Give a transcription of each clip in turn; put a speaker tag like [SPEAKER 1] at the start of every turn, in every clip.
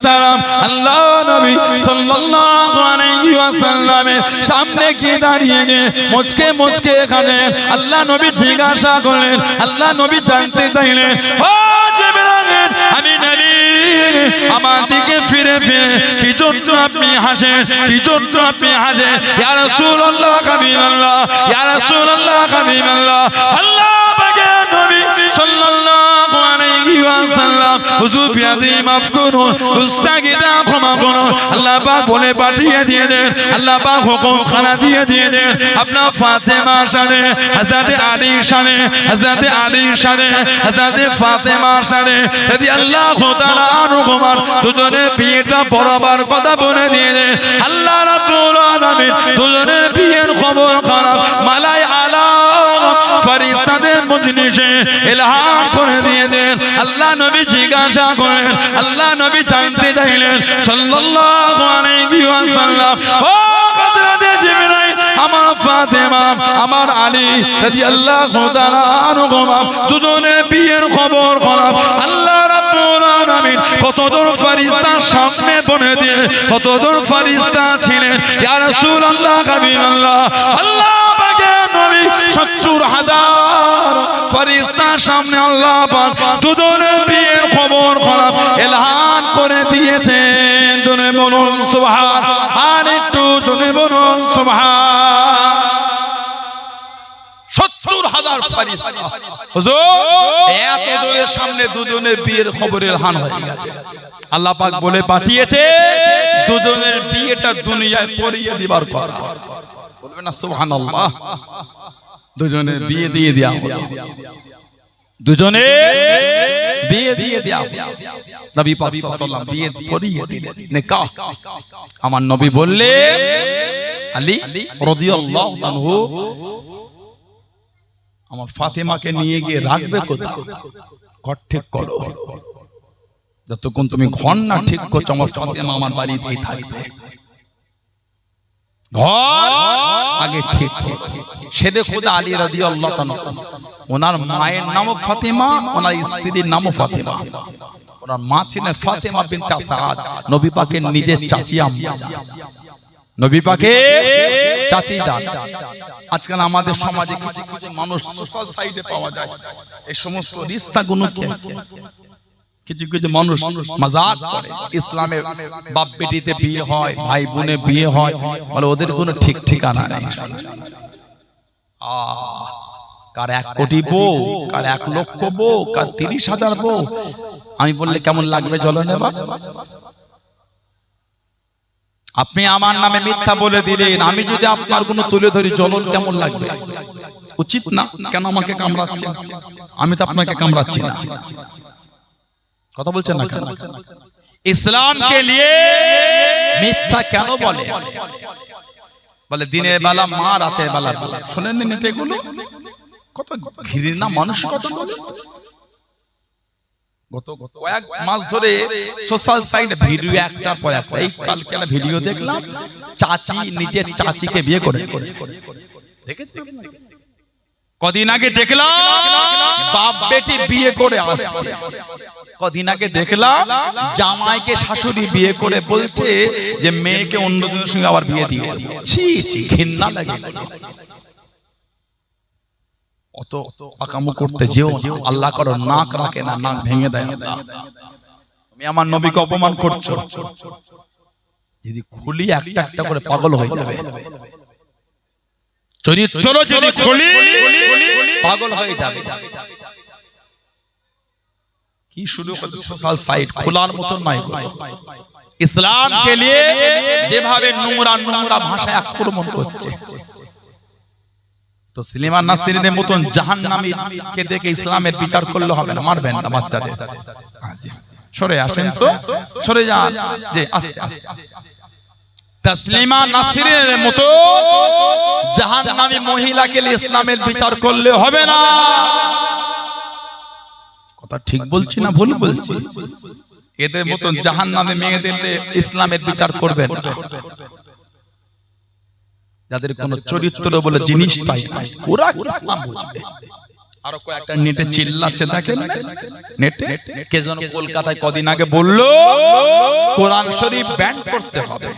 [SPEAKER 1] সালাম আল্লাহ নবী সাল্লাল্লাহু আলাইহি ওয়াসাল্লামের সামনে গিয়ে দাঁড়িয়ে মুচকে মুচকে এখানে আল্লাহ নবী জিজ্ঞাসা করলেন, আল্লাহ নবী জানতে চাইলেন, ও জিবরাইল আমি নবী আমার দিকে ফিরে ফিরে কি জন্য আপনি হাসেন, কি জন্য আপনি হাসেন? ইয়া রাসূলুল্লাহ হাবিবাল্লাহ, ইয়া রাসূলুল্লাহ হাবিবাল্লাহ, আল্লাহ পাকের নবী সাল্লাল্লাহু আলাইহি ওয়াসাল্লাম হুজুর বিয়াদি মাফ করুন, গুস্তাখিটা ক্ষমা করুন। আল্লাহ পাক বলে পাঠিয়ে দিয়ে দেন, আল্লাহ পাক হুকুম খানা দিয়ে দেন আপনার ফাতেমা শানে, হযরত আলী শানে, হযরত আলী শানে, হযরত ফাতেমা শানে রাদিয়াল্লাহু তাআলা আনহুমার দুজনের বিয়েটা বরাবর কথা বলে দিয়ে দেন। আল্লাহ রাব্বুল আলামিন দুজনের বিয়ের খবর খারাপ মালাই আলা ফেরেশতাদের মজলিসে ইলহাম করে দিয়ে দেন। আল্লাহ নবী জিজ্ঞাসা করেন, আল্লাহ নবী জানতে চাইলেন সাল্লাল্লাহু আলাইহি ওয়াসাল্লাম, ও হযরত জিবরাইল আমার ফাতেমা আমার আলী রাদিয়াল্লাহু তাআলা আনহুমা দুজনের বিয়ের খবর খারাপ। আল্লাহ রাব্বুল আলামিন কতজন ফেরেশতা সামনে বনে দিয়ে কতজন ফেরেশতা ছিলেন ইয়া রাসূলুল্লাহ হাবিবাল্লাহ, আল্লাহ পাকের নবী ৭০,০০০ ফেরেশতার সামনে আল্লাহ পাক দুজনের বিয়ের খবর খারাপ এলান করে দিয়েছেন। জনে বলুন সুবহান, আর একটু জনে বলুন সুবহান। ৭০,০০০ ফেরেশতা হুজুর এত জনের সামনে দুজনের বিয়ের খবর এলান হয়ে গেছে। আল্লাহ পাক বলে পাঠিয়েছে দুজনের বিয়েটা দুনিয়ায় পড়িয়ে দিবার কথা। বলবেন না সুবহানাল্লাহ? দুজনের বিয়ে দিয়ে দেয়া হলো, দুজনে বিয়ে দিয়ে দেয়া হলো। নবী পাক সাল্লাল্লাহু আলাইহি ওয়াসাল্লাম বিয়ে পড়িয়ে দিলেন, নিকাহ। আমার নবী বললেন আলী রাদিয়াল্লাহু আনহু আমার ফাতেমাকে নিয়ে গিয়ে রাখবে কোথায়? ঘর ঠিক করো, যতক্ষণ তুমি ঘর না ঠিক করছো আমার ফাতেমা আমার বাড়িতেই থাকবে। ঘর আগে ঠিক করো। সেদে খোদা আলী রাদিয়াল্লাহু তাআলা ওনার মায়ের নামও ফাতেমা, ওনার স্ত্রীর নামও ফাতেমা। ওনার মা ছিলেন ফাতেমা বিনতে আসাদ, নবী পাকের নিজের চাচি আম্মা জান, নবী পাকের চাচি জান। আজকাল আমাদের সমাজে কিছু কিছু মানুষ সোশ্যাল সাইডে পাওয়া যায় এই সমস্ত রিশতাগুলোকে, কিছু কিছু মানুষ মাজাক করে। ইসলামে বাপ বেটিতে বিয়ে হয়, ভাই বোনে বিয়ে হয়, বলে ওদের কোনো ঠিক ঠিকানা নেই। কার ১ কোটি বউ, কার ১ লক্ষ বউ, কার ৩০,০০০ বউ। আমি বললে কেমন লাগবে জল নেবা? আপনি আমার নামে মিথ্যা বলে দিলেন, আমি যদি আপনার গুণ তুলে ধরি জ্বলন কেমন লাগবে? উচিত না? কেন আমাকে কামড়াচ্ছেন? আমি তো আপনাকে কামড়াচ্ছি না। কথা বলছেন না কেন? ইসলামকে নিয়ে মিথ্যা কেন বলে? বলে দিনের বেলা মা, রাতের বেলা বলা। শুনেন না এগুলো? কত ঘৃণা মানুষ কথা বলে। গত কয়েক মাস ধরে সোশ্যাল সাইট ভিডিও একটার পর একটা, এই কালকে একটা ভিডিও দেখলাম, চাচি নিজের চাচিকে বিয়ে করে। কদিন আগে দেখলাম বাপ বেটি বিয়ে করে আসছে। কদিন আগে দেখলাম জামাইকে শাশুড়ি বিয়ে করে বলছে যে মেয়েকে অন্যজনের সঙ্গে আবার বিয়ে দিয়ে দেবো। ছি ছি, ঘৃণা লাগে। অত আকামো করতে যেও না, আল্লাহ করো নাক রাখে না, নাক ভেঙে দেয় আল্লাহ। তুমি আমার নবীকে অপমান করছো, যদি খুলি একটা একটা করে পাগল হয়ে যাবে। চরিত্র যদি খুলি পাগল হয়ে যাবে। কি শুরু করতে সোশ্যাল সাইট খোলার মতো নাই। ইসলামকে নিয়ে যেভাবে নোংরা নোংরা ভাষায় আক্রমণ করছে, তো সুলাইমান নাসিরের মতন জাহান্নামীকে দেখে ইসলামের বিচার করলে হবে না, মারবেন না বাচ্চাদের। সরে আসেন তো, সরে যান। যে আস্তে আস্তে তাসলিমা নাসিরের মতো জাহান্নামী মহিলাকে ইসলামের বিচার করলে হবে না। কথা ঠিক বলছি না ভুল বলছি? এদের মতন জাহান্নামী মেয়েদের ইসলামের বিচার করবেন না, যাদের কোন চরিত্র বলে জিনিসটাই নাই। ওরা ইসলাম বুঝবে, আরো কয়েকটা নেটে চিল্লাচ্ছে দেখেন নেটে কে যেন কলকাতায় কদিন আগে বলল কোরআন শরীফ ব্যান করতে হবে।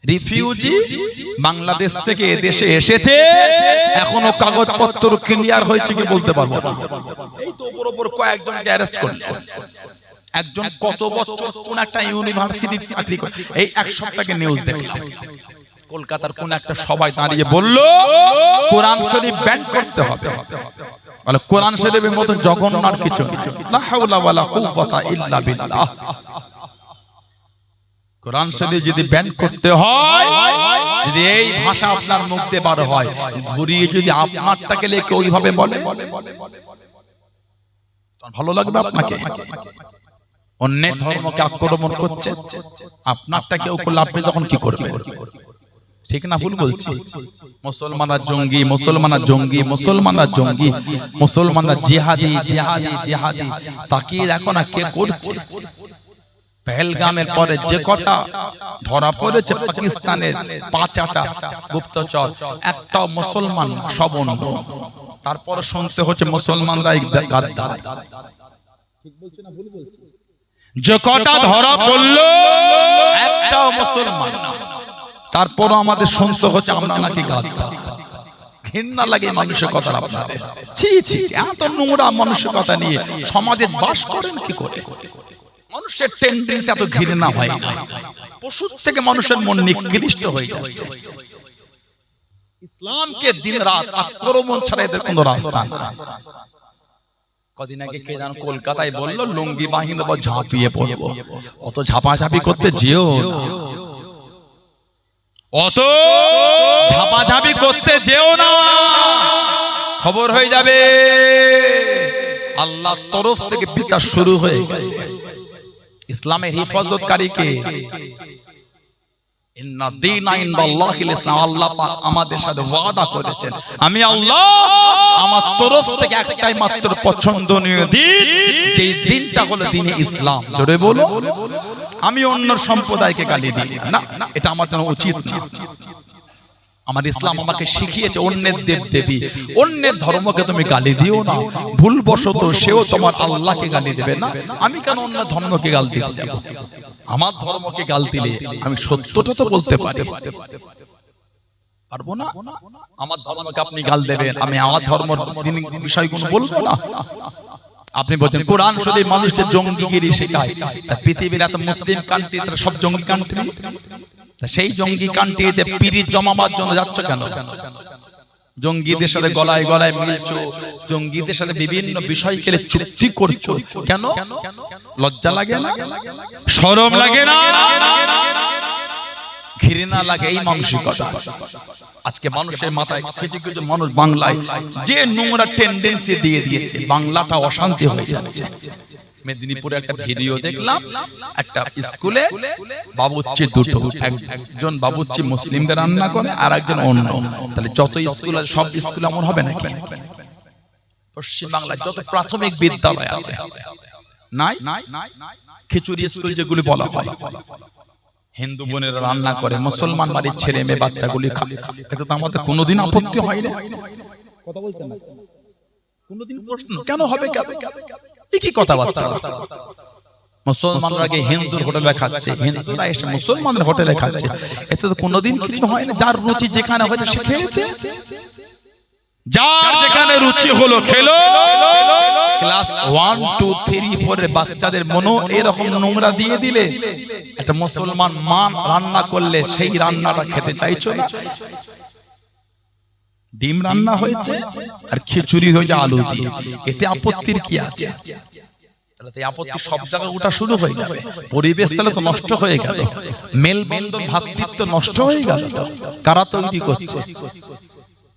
[SPEAKER 1] রিফিউজি বাংলাদেশ থেকে এদেশে এসেছে, এখনো কাগজপত্র ক্লিয়ার হয়েছে কি বলতে পারবো না। এই তো উপর উপর কয়েকজনকে অ্যারেস্ট করছে। একজন কত বছর কোন একটা ইউনিভার্সিটির চাকরি করে, এই এক সপ্তাহে নিউজ দেখলাম কলকাতার কোন একটা সবাই দাঁড়িয়ে বলল কোরআন শরীফ ব্যান করতে হবে। বলে কোরআন শরীফের মতো জঘন্য আর কিছু না। লা হাওলা ওয়ালা কুওয়াতা ইল্লা বিল্লাহ। কোরআন শরীফ যদি ব্যান করতে হয়, যদি এই ভাষা আপনার মুখ দিয়ে বার হয়, ঘুরিয়ে যদি আপনারটাকে লেখে ওইভাবে বলে, ভালো লাগবে আপনাকে? অন্যের ধর্মকে আক্রমণ করছে, আপনারটা কেউ করলে আপনি তখন কি করবেন? ঠিক না ভুল বলছি? মুসলমানরা জঙ্গি, মুসলমানরা জঙ্গি, মুসলমানরা জঙ্গি, মুসলমানরা জিহাদি জিহাদি জিহাদি। তাকিয়ে দেখো না কে করছে। পহেলগামের পরে যে কটা ধরা পড়েছে পাকিস্তানের ৫টা গুপ্তচর, একটাও মুসলমান, সব অন্য। তারপরে শুনতে হচ্ছে মুসলমানরাই গাদ্দার। ঠিক বলছি না ভুল বলছি? যে কটা ধরা পড়লো একটাও মুসলমান না, তারপরও আমাদের শুনতে হচ্ছে আমরা নাকি গাদ্দার। ঘৃণা লাগে মানুষের কথা আপনাদের। ছি ছি, এত নোংরা মানুষের কথা নিয়ে সমাজে বাস করেন কি করে? মানুষের টেন্ডেন্সি এত ঘৃণা হয় না, পশুর থেকে মানুষের মন নিকৃষ্ট হয়ে যাচ্ছে। ইসলামকে দিন রাত আক্রমণ ছাড়া এদের কোনো রাস্তা নেই। কদিন আগে কে যেন কলকাতায় বলল লুঙ্গি বাহিনী দেবো, ঝাঁপিয়ে পড়বো। অত ঝাপাঝাপি করতে যেও না, অত ঝাপাঝাপি করতে যেও না, খবর হয়ে যাবে। আল্লাহর তরফ থেকে বিকাশ শুরু হয়ে গেছে। ইসলামের হেফাজতকারীকে ইন্না দীনা ইনদাল্লাহিল ইসলাম, আল্লাহ পাক আমাদের সাথে ওয়াদা করেছেন, আমি আল্লাহ আমার তরফ থেকে একটাই মাত্র পছন্দনীয় দিন, যেই দিনটা হলো দ্বীনে ইসলাম। জোরে বলো। আমি অন্য সম্প্রদায়কে গালি দিই না, এটা আমার জন্য উচিত না। আমার ইসলাম আমাকে শিখিয়েছে অন্যের দেব দেবী, অন্যের ধর্মকে তুমি গালি দিও না। ভুলবশত সেও তোমার আল্লাহকে গালি দেবে না, আমি কেন অন্য ধর্মকে গাল দিতে যাব? আমার ধর্মকে গাল দিলে আমি সত্যটা তো বলতে পারি, পারবো না? আমার ধর্মকে আপনি গাল দেবেন, আমি আমার ধর্মের বিষয়গুলো বলবো না। আপনি বলছেন কোরআন শরীফ মানুষকে জঙ্গিগিরি শেখায়, পৃথিবীর এত মুসলিম কান্ট্রি তারা সব জঙ্গি কান্ট্রি। সেই জঙ্গি কান্ট্রিতে পিরিত জমাবার জন্য যাচ্ছ কেন? জঙ্গিদের সাথে গলায় গলায় মিলছো, জঙ্গিদের সাথে বিভিন্ন বিষয় কেলে চুক্তি করছো কেন? লজ্জা লাগে না? শরম লাগে না? ঘৃণা লাগে? এই মানসিকতা আজকে মানুষের মাথায়। কিছু কিছু মানুষ বাংলায় যে নোংরা টেন্ডেন্সি দিয়ে দিয়েছে, বাংলাটা অশান্তি হয়ে যাচ্ছে। মেদিনীপুরে একটা ভিডিও দেখলাম, একটা স্কুলে বাবুর্চি দুটো, একজন বাবুর্চি মুসলিমদের রান্না করে আর একজন অন্য। তাহলে যত স্কুল আছে সব স্কুল এমন হবে নাকি? পশ্চিম বাংলায় যত প্রাথমিক বিদ্যালয় আছে নাই, খিচুড়ি স্কুল যেগুলি বলা হয়, হিন্দু বোনেরা রান্না করে, মুসলমান বাড়ির ছেলে মেয়ে বাচ্চাগুলি খায়। এতে তো আমাদের কোনোদিন আপত্তি হয় না। কথা বলছেন না? কোনোদিন প্রশ্ন কেন হবে? কি কথাবার্তা? মুসলমানরা গিয়ে হিন্দুর হোটেলে খাচ্ছে, হিন্দুরা এসে মুসলমানের হোটেলে খাচ্ছে, এতে তো কোনোদিন কিছু হয় না। যার রুচি যেখানে হয়তো সে খেয়েছে, যার যেখানে রুচি হলো খেলো। ক্লাস 1, 2, 3, 4 এর বাচ্চাদের মনো এরকম নোংরা দিয়ে দিলে, একটা মুসলমান মা রান্না করলে সেই রান্নাটা খেতে চাইছো না। ডিম রান্না হয়েছে আর খিচুড়ি হয়েছে আলু দিয়ে, এতে আপত্তির কি আছে? তাহলে আপত্তি সব জায়গায় ওটা শুরু হয়ে যাবে। পরিবেশ তাহলে তো নষ্ট হয়ে গেল, মেলবন্ধন ভ্রাতৃত্ব নষ্ট হয়ে গেল। তো কারা তৈরি করছে?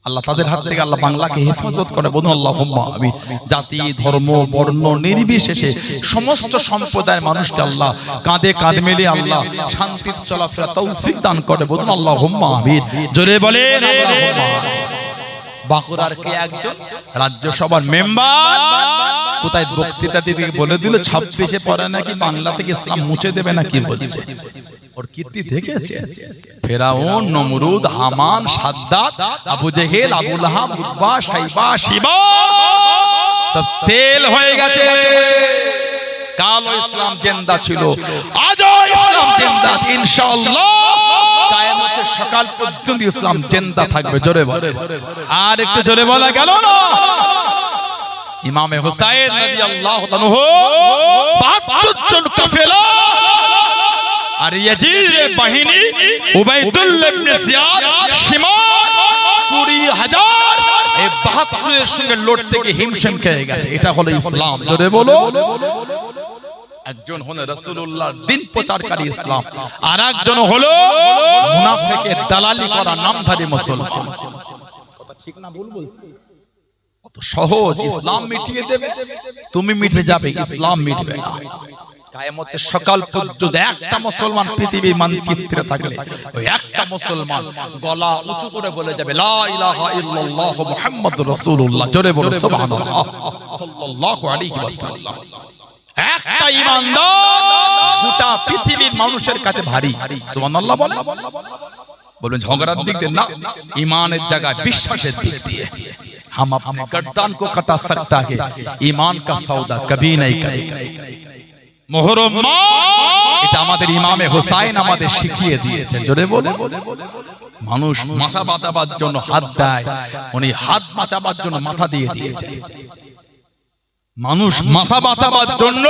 [SPEAKER 1] আল্লাহ তাদের হাত থেকে আল্লাহ বাংলাকে হেফাজত করে। বলুন আল্লাহুম্মা আমিন। জাতি ধর্ম বর্ণ নির্বিশেষে সমস্ত সম্প্রদায়ের মানুষকে আল্লাহ কাঁধে কাঁধ মিলিয়ে আল্লাহ শান্তিতে চলাফেরা তৌফিক দান করে। বলুন আল্লাহুম্মা আমিন। জোরে বলেন আল্লাহুম্মা আমিন। বাঁকুড়ার কে একজন রাজ্যসভার মেম্বার
[SPEAKER 2] কোথায় বক্তৃতা দিতে বলে দিল 26-এ পরে নাকি বাংলা থেকে ইসলাম মুছে দেবে না কি বলছে। ওর কীর্তি দেখেছে? ফেরাউন, নমরুদ, হামান, সাদ্দাত, আবু জেহেল, আবু লাহাব, উতবা, শাইবা, শিবা সব তেল হয়ে গেছে। কালো ইসলাম জিন্দা ছিল, আজও ইসলাম জিন্দা আছে ইনশাআল্লাহ। কিয়ামতের সকাল পর্যন্ত ইসলাম জিন্দা থাকবে। জোরে বলে, আর একটু জোরে বলা গেল না? ইমামে হুসাইন রাদিয়াল্লাহু তাআলা 72 জন কাফেলা আর ইয়াজিদের বাহিনী উবাইদুল্লাহ ইবনে জিয়াদ শিমাল 20,000 এই 72 এর সঙ্গে লড়তে গিয়ে হিমশিম খেয়ে গেছে। এটা হলো ইসলাম। জোরে বলো। একজন হলো রাসূলুল্লাহর দিন প্রচারকারী ইসলাম, আর একজন হলো মুনাফিকের দালালি করা নামধারী মুসলমান। কথা ঠিক না ভুল বলছি? কত সহজ ইসলাম মিটিয়ে দেবে, তুমি মিটে যাবে, ইসলাম মিটবে না। কিয়ামতের সকাল পর্যন্ত একটা মুসলমান পৃথিবীর মানচিত্রে থাকলে ওই একটা মুসলমান গলা উঁচু করে বলে যাবে লা ইলাহা ইল্লাল্লাহ মুহাম্মাদুর রাসূলুল্লাহ। জোরে বলো সুবহানাল্লাহ সাল্লাল্লাহু আলাইহি ওয়াসাল্লাম। একটা ঈমানদার গোটা পৃথিবীর মানুষের কাছে ভারী। সুবহানাল্লাহ বলেন। বলবেন ঝগড়ার দিক দিয়ে না, ঈমানের জায়গায় বিশ্বাসের দিক দিয়ে। हम अपने गर्दन को कटा सकता है, ईमान का सौदा कभी नहीं करेंगे। मुहर्रम এটা আমাদের ইমামে হুসাইন আমাদের শিখিয়ে দিয়েছেন। জোরে বলে। মানুষ মাথা বাঁচাবার জন্য হাত দেয়, উনি হাত বাঁচাবার জন্য মাথা দিয়ে দিয়েছেন। মানুষ মাথা বাঁচাবার জন্য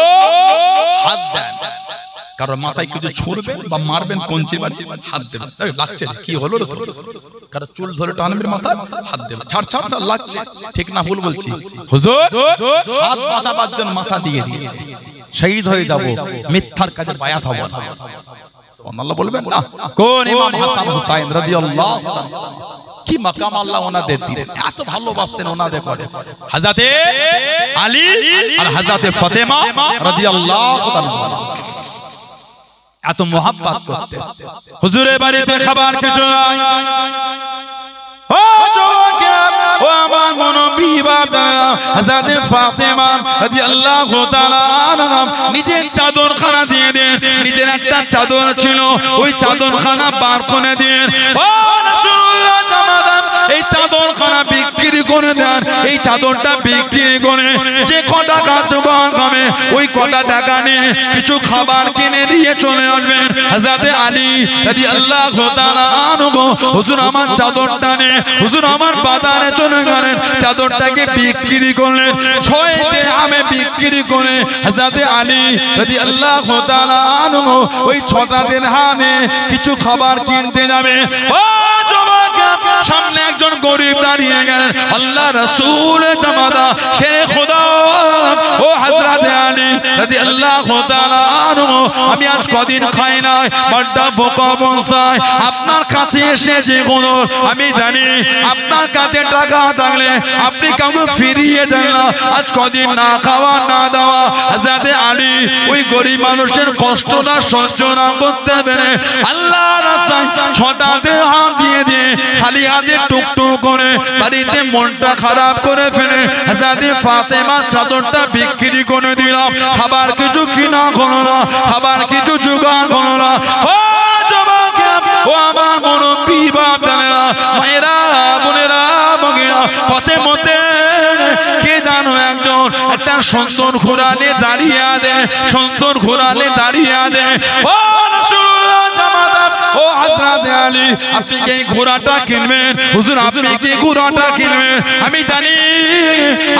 [SPEAKER 2] হাত দেন, কারণ মাথায় কিছু ছুড়বেন বা মারবেন, কঞ্চি মারবেন, হাত দেবেন, লাগছে কি হলো রে তোর, কারণ চুল ধরে টানবেন মাথা, হাত দেবেন, ছাড় ছাড় ছাড়, লাগছে। ঠিক না ভুল বলছি? হুজুর হাত বাঁচাবার জন্য মাথা দিয়ে দিয়েছে। শহীদ হয়ে যাব, মিথ্যার কাজে বায়াত হব না। সুবহানাল্লাহ বলবেন না? কোন ইমাম হাসান হুসাইন রাদিয়াল্লাহু তাআলা কি মাকাম আল্লাহ ওনাদের দিলেন, এত ভালোবাসতেন ওনাদের করে। হযরতে আলী আর হযরতে ফাতেমা রাদিয়াল্লাহু তাআলা এত মোহাব্বত করতেন। হুজুরের বাড়িতে খাবার কিছু নাই, ও জওয়ান ও আমার মুনব্বী বাবা হযরতে ফাতেমা রাদিয়াল্লাহু তাআলা আনহা নিজের চাদরখানা দিয়ে দেন। নিজের একটা চাদর ছিল, ওই চাদরখানা বার করে দেন। ও রাসূলুল্লাহ জামাদাম এই চাদরখানা বিক্রি করে দেন। এই চাদরটা বিক্রি করে যে কটা কাজগার হবে ওই কটা টাকা নিয়ে কিছু খাবার কিনে দিয়ে চলে আসবেন। হযরতে আলী রাদিয়াল্লাহু তাআলা আনহু হুজুর আমার চাদরটা নিয়ে হুজুর আমার বাজারে চলে গেলেন, চাদরটাকে বিক্রি করলেন। 6 দিরহামে বিক্রি করে হযরতে আলী রাদিয়াল্লাহু তাআলা আনহু ওই 6টা দিরহামে কিছু খাবার কিনতে যাবে। ও যুবক, সামনে একজন গরিব দাঁড়িয়ে গেলেন। আল্লাহ রাসূল জামাদা শেরে খোদা ও হযরতে আলী রাদিয়াল্লাহু তাআলা আনহু আমি আজ কদিন খাই নাই, বড় বোকা বসায় আপনার কাছে এসে যে কোনো আমি জানি আপনার কাছে টাকা থাকলে আপনি কাউকে ফিরিয়ে দেন না। আজ কদিন না খাওয়া না দেওয়া হযরতে আলী ওই গরিব মানুষের কষ্টটা সহ্য না করতে পেরে আল্লাহ রাস্তায় 6টা দিরহাম দিয়ে দিয়ে খালি হাতে টুকটুক করে বাড়িতে মনটা খারাপ করে ফেলে হযরতে ফাতেমা চাদরটা বিক্রি করে দিলাম। খাবার কিছু কিনা হলো না, খাবার কিছু জোগাড় হলো না। ও যুবক, ও আমার মুরব্বী বাপদানেরা, মায়েরা, বোনেরা, ভগিরা, পথে মধ্যে কে জানো একজন একটা সুন্দর ঘোড়ালে দাঁড়িয়ে আছে, সুন্দর ঘোড়ালে দাঁড়িয়ে আছে। ও রাসূলুল্লাহ জামাদাম ও হযরতে আলী আপনি কি ঘোড়াটা কিনবেন? হুজুর আপনি কি ঘোড়াটা কিনবেন? আমি জানি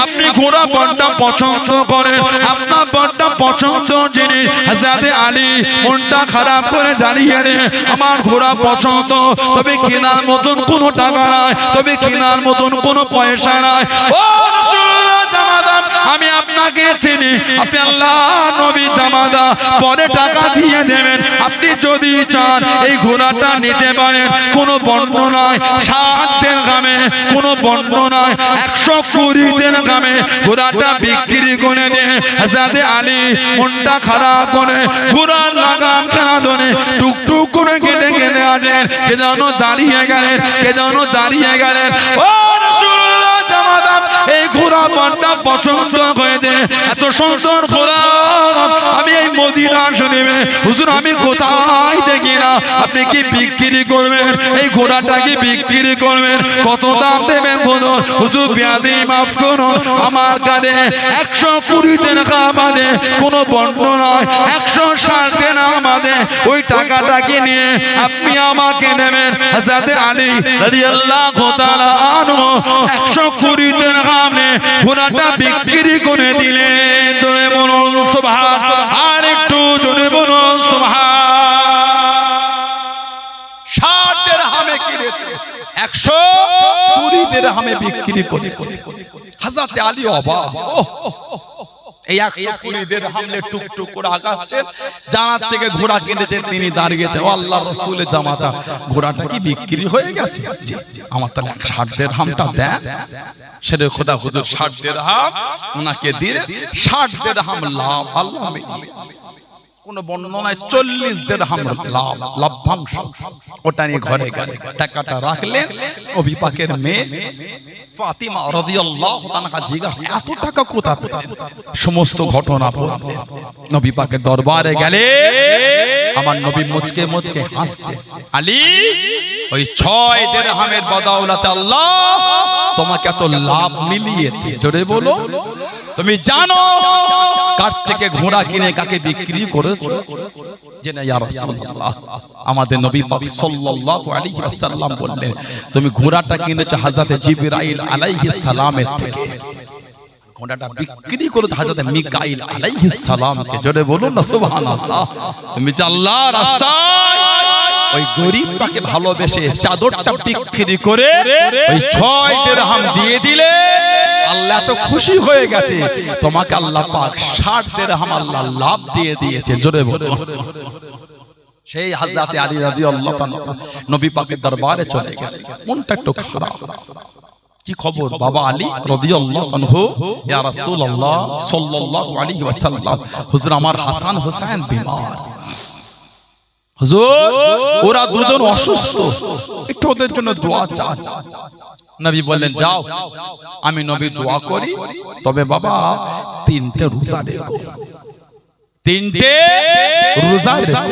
[SPEAKER 2] আপনি ঘোড়া বড় পছন্দ করেন, আপনার বড় পছন্দ জিনিস। হযরতে আলী মনটা খারাপ করে জানিয়ে দেন আমার ঘোড়া পছন্দ, তবে কেনার মতন কোনো টাকা নাই, তবে কেনার মতন কোনো পয়সা নাই। ও রাসূলুল্লাহ জামাদাম আমি আপনাকে চিনি, আপনি আল্লাহ নবী জামাদা, পরে টাকা দিয়ে দেবেন। আপনি যদি চান এই ঘোড়াটা নিতে পারেন, কোনো বর্ণনায় 60 দিরহামে, কোনো বর্ণনায় 120 দিরহামে ঘোড়াটা বিক্রি করে দেন। হযরতে আলী মনটা খারাপ করে ঘোড়ার লাগাম খানা ধরে টুকটুক করে কেটে কেটে আসেন। কে যেন দাঁড়িয়ে গেলেন, কে যেন দাঁড়িয়ে গেলেন। ও রাসূলুল্লাহ জামাদাম এই
[SPEAKER 1] ঘোড়া মনটা পছন্দ হয়েছে, এত সুন্দর ঘোড়া আমি এই মদিনা শরীফে হুজুর আমি কোথায় দেখি না। আপনি কি বিক্রি করবেন? এই ঘোড়াটা কি বিক্রি করবেন? কত দাম দেবেন বলুন? হুজুর বিয়াদি মাফ করুন, আমার কাছে 120 টাকা বাদে কোনো বন্ধ নয়, 160 টাকা বাদে ওই টাকাটাকে নিয়ে আপনি আমাকে নেবেন। হযরত আলী রাদিয়াল্লাহু তাআলা আনহু 120 টাকা আপনি ঘোড়াটা বিক্রি করে দিলেন। জোরে বলুন সুবহান, আর একটু জোরে বলুন সুবহান।
[SPEAKER 2] 60 দিরহামে কিনেছে, 120 দিরহামে বিক্রি করেছে। হযরত আলী অবাক, এই 120 দিরহামে টুকটুক করে আগাচ্ছেন, জানার থেকে ঘোড়া কিনেছেন, তিনি দাঁড়িয়েছেন। ও আল্লাহর রাসূলের জামাতা, ঘোড়াটা কি বিক্রি হয়ে গেছে? জি, আমার তাহলে 60 দিরহামটা দেন। সেটা খোদা হুজুর 60 দিরহাম ওনাকে দিলেন। 60 দিরহাম লাভ আল্লাহ মিলিয়েছে। কোন বর্ণনায় 40 দিরহাম লাভ্যাংশ। ওটা নিয়ে ঘরে গেলে টাকাটা রাখলেন। নবী পাকের মেয়ে ফাতিমা রাদিয়াল্লাহু তাআলা জিজ্ঞাসা, এত টাকা কোথা পেলেন? সমস্ত ঘটনা বললেন। নবী পাকের দরবারে গেলে আমার নবী মুচকে মুচকে হাসছে। আলী, ওই 6 দিরহামের বদৌলতে আল্লাহ তোমাকে এত লাভ মিলিয়েছে। জোরে বলো, তুমি জানো কার থেকে ঘোড়া কিনে কাকে বিক্রি করেছো? জেনে ইয়া রাসূলুল্লাহ, আমাদের নবী পাক সাল্লাল্লাহু আলাইহি ওয়াসাল্লাম বললেন, তুমি ঘোড়াটা কিনেছো হযরত জিবরাইল আলাইহিস সালামের থেকে। ঘোড়াটা বিক্রি করে হযরত মিকাইল আলাইহিস সালামকে। জোরে বলুন না সুবহানাল্লাহ। তুমি যে আল্লাহর রাস্তায় ওই গরীবটাকে ভালোবেসে চাদরটা বিক্রি করে ওই 6 দিরহাম দিয়ে দিলে, আল্লাহ তো খুশি হয়ে গেছে, তোমাকে আল্লাহ পাক 60 দিরহাম আল্লাহ লাভ দিয়ে দিয়েছে। জোরে বলুন। সেই হযরত আলী রাদিয়াল্লাহু তাআলা নবী পাকের দরবারে চলে গেলেন, মনটা একটু খারাপ। কি খবর বাবা আলী রাদিয়াল্লাহু আনহু? ইয়া রাসূলুল্লাহ সাল্লাল্লাহু আলাইহি ওয়াসাল্লাম, হুজুর আমার হাসান হোসেন বিমার, হুজুর ওরা দুজন অসুস্থ, একটু ওদের জন্য দোয়া চান। নবী বললেন, যাও আমি নবী দোয়া করি, তবে বাবা 3টে রোজা রেখো, 3টে রোজা রেখো।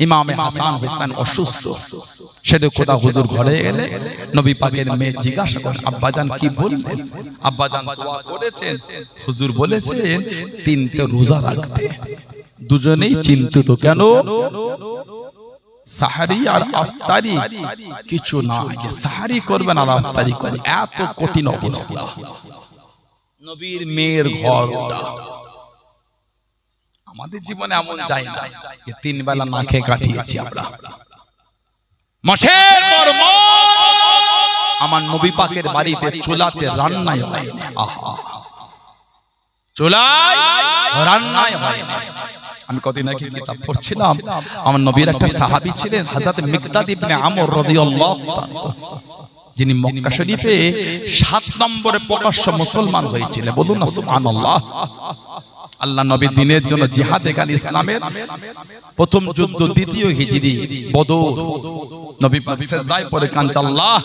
[SPEAKER 2] ইমামে হাসান হোসেন অসুস্থ। সেটা খোদা হুজুর ঘরে এলে নবী পাকের মেয়ে জিজ্ঞাসা করে, আব্বাজান কি বললেন? আব্বাজান দোয়া করেছেন, হুজুর বলেছেন 3টে রোজা রাখতে। দুজনেই চিন্তিত। কেন? সাহারি আর আফতারি কিছু না, সাহারি করবেন আর আফতারি করবেন, এত কঠিন অবস্থা। নবীর মেয়ের ঘর ওটা। আমাদের জীবনে এমন যায় না যে 3 বেলা না খেয়ে কাটিয়েছি আমরা। মাছের পর মাছ আমার নবী পাকের বাড়িতে চুলাতে রান্নাই হয় না। আহা, চুলায় রান্নাই হয় না। আমি কদিন আগে কিতাব পড়ছিলাম, আমার নবীর একটা সাহাবী ছিলেন হযরত মিকদাদ ইবনে আমর রাদিয়াল্লাহু তাআলা, যিনি মক্কা শরীফে 7 নম্বরে প্রকাশ্য মুসলমান হয়েছিলেন। বলুন না সুবহানাল্লাহ। আল্লাহ নবী দ্বীনের জন্য জিহাদে গেলেন। ইসলামের প্রথম যুদ্ধ 2য় হিজরি বদর। নবী পাক সিজদায় পড়ে কাঁদছে, আল্লাহ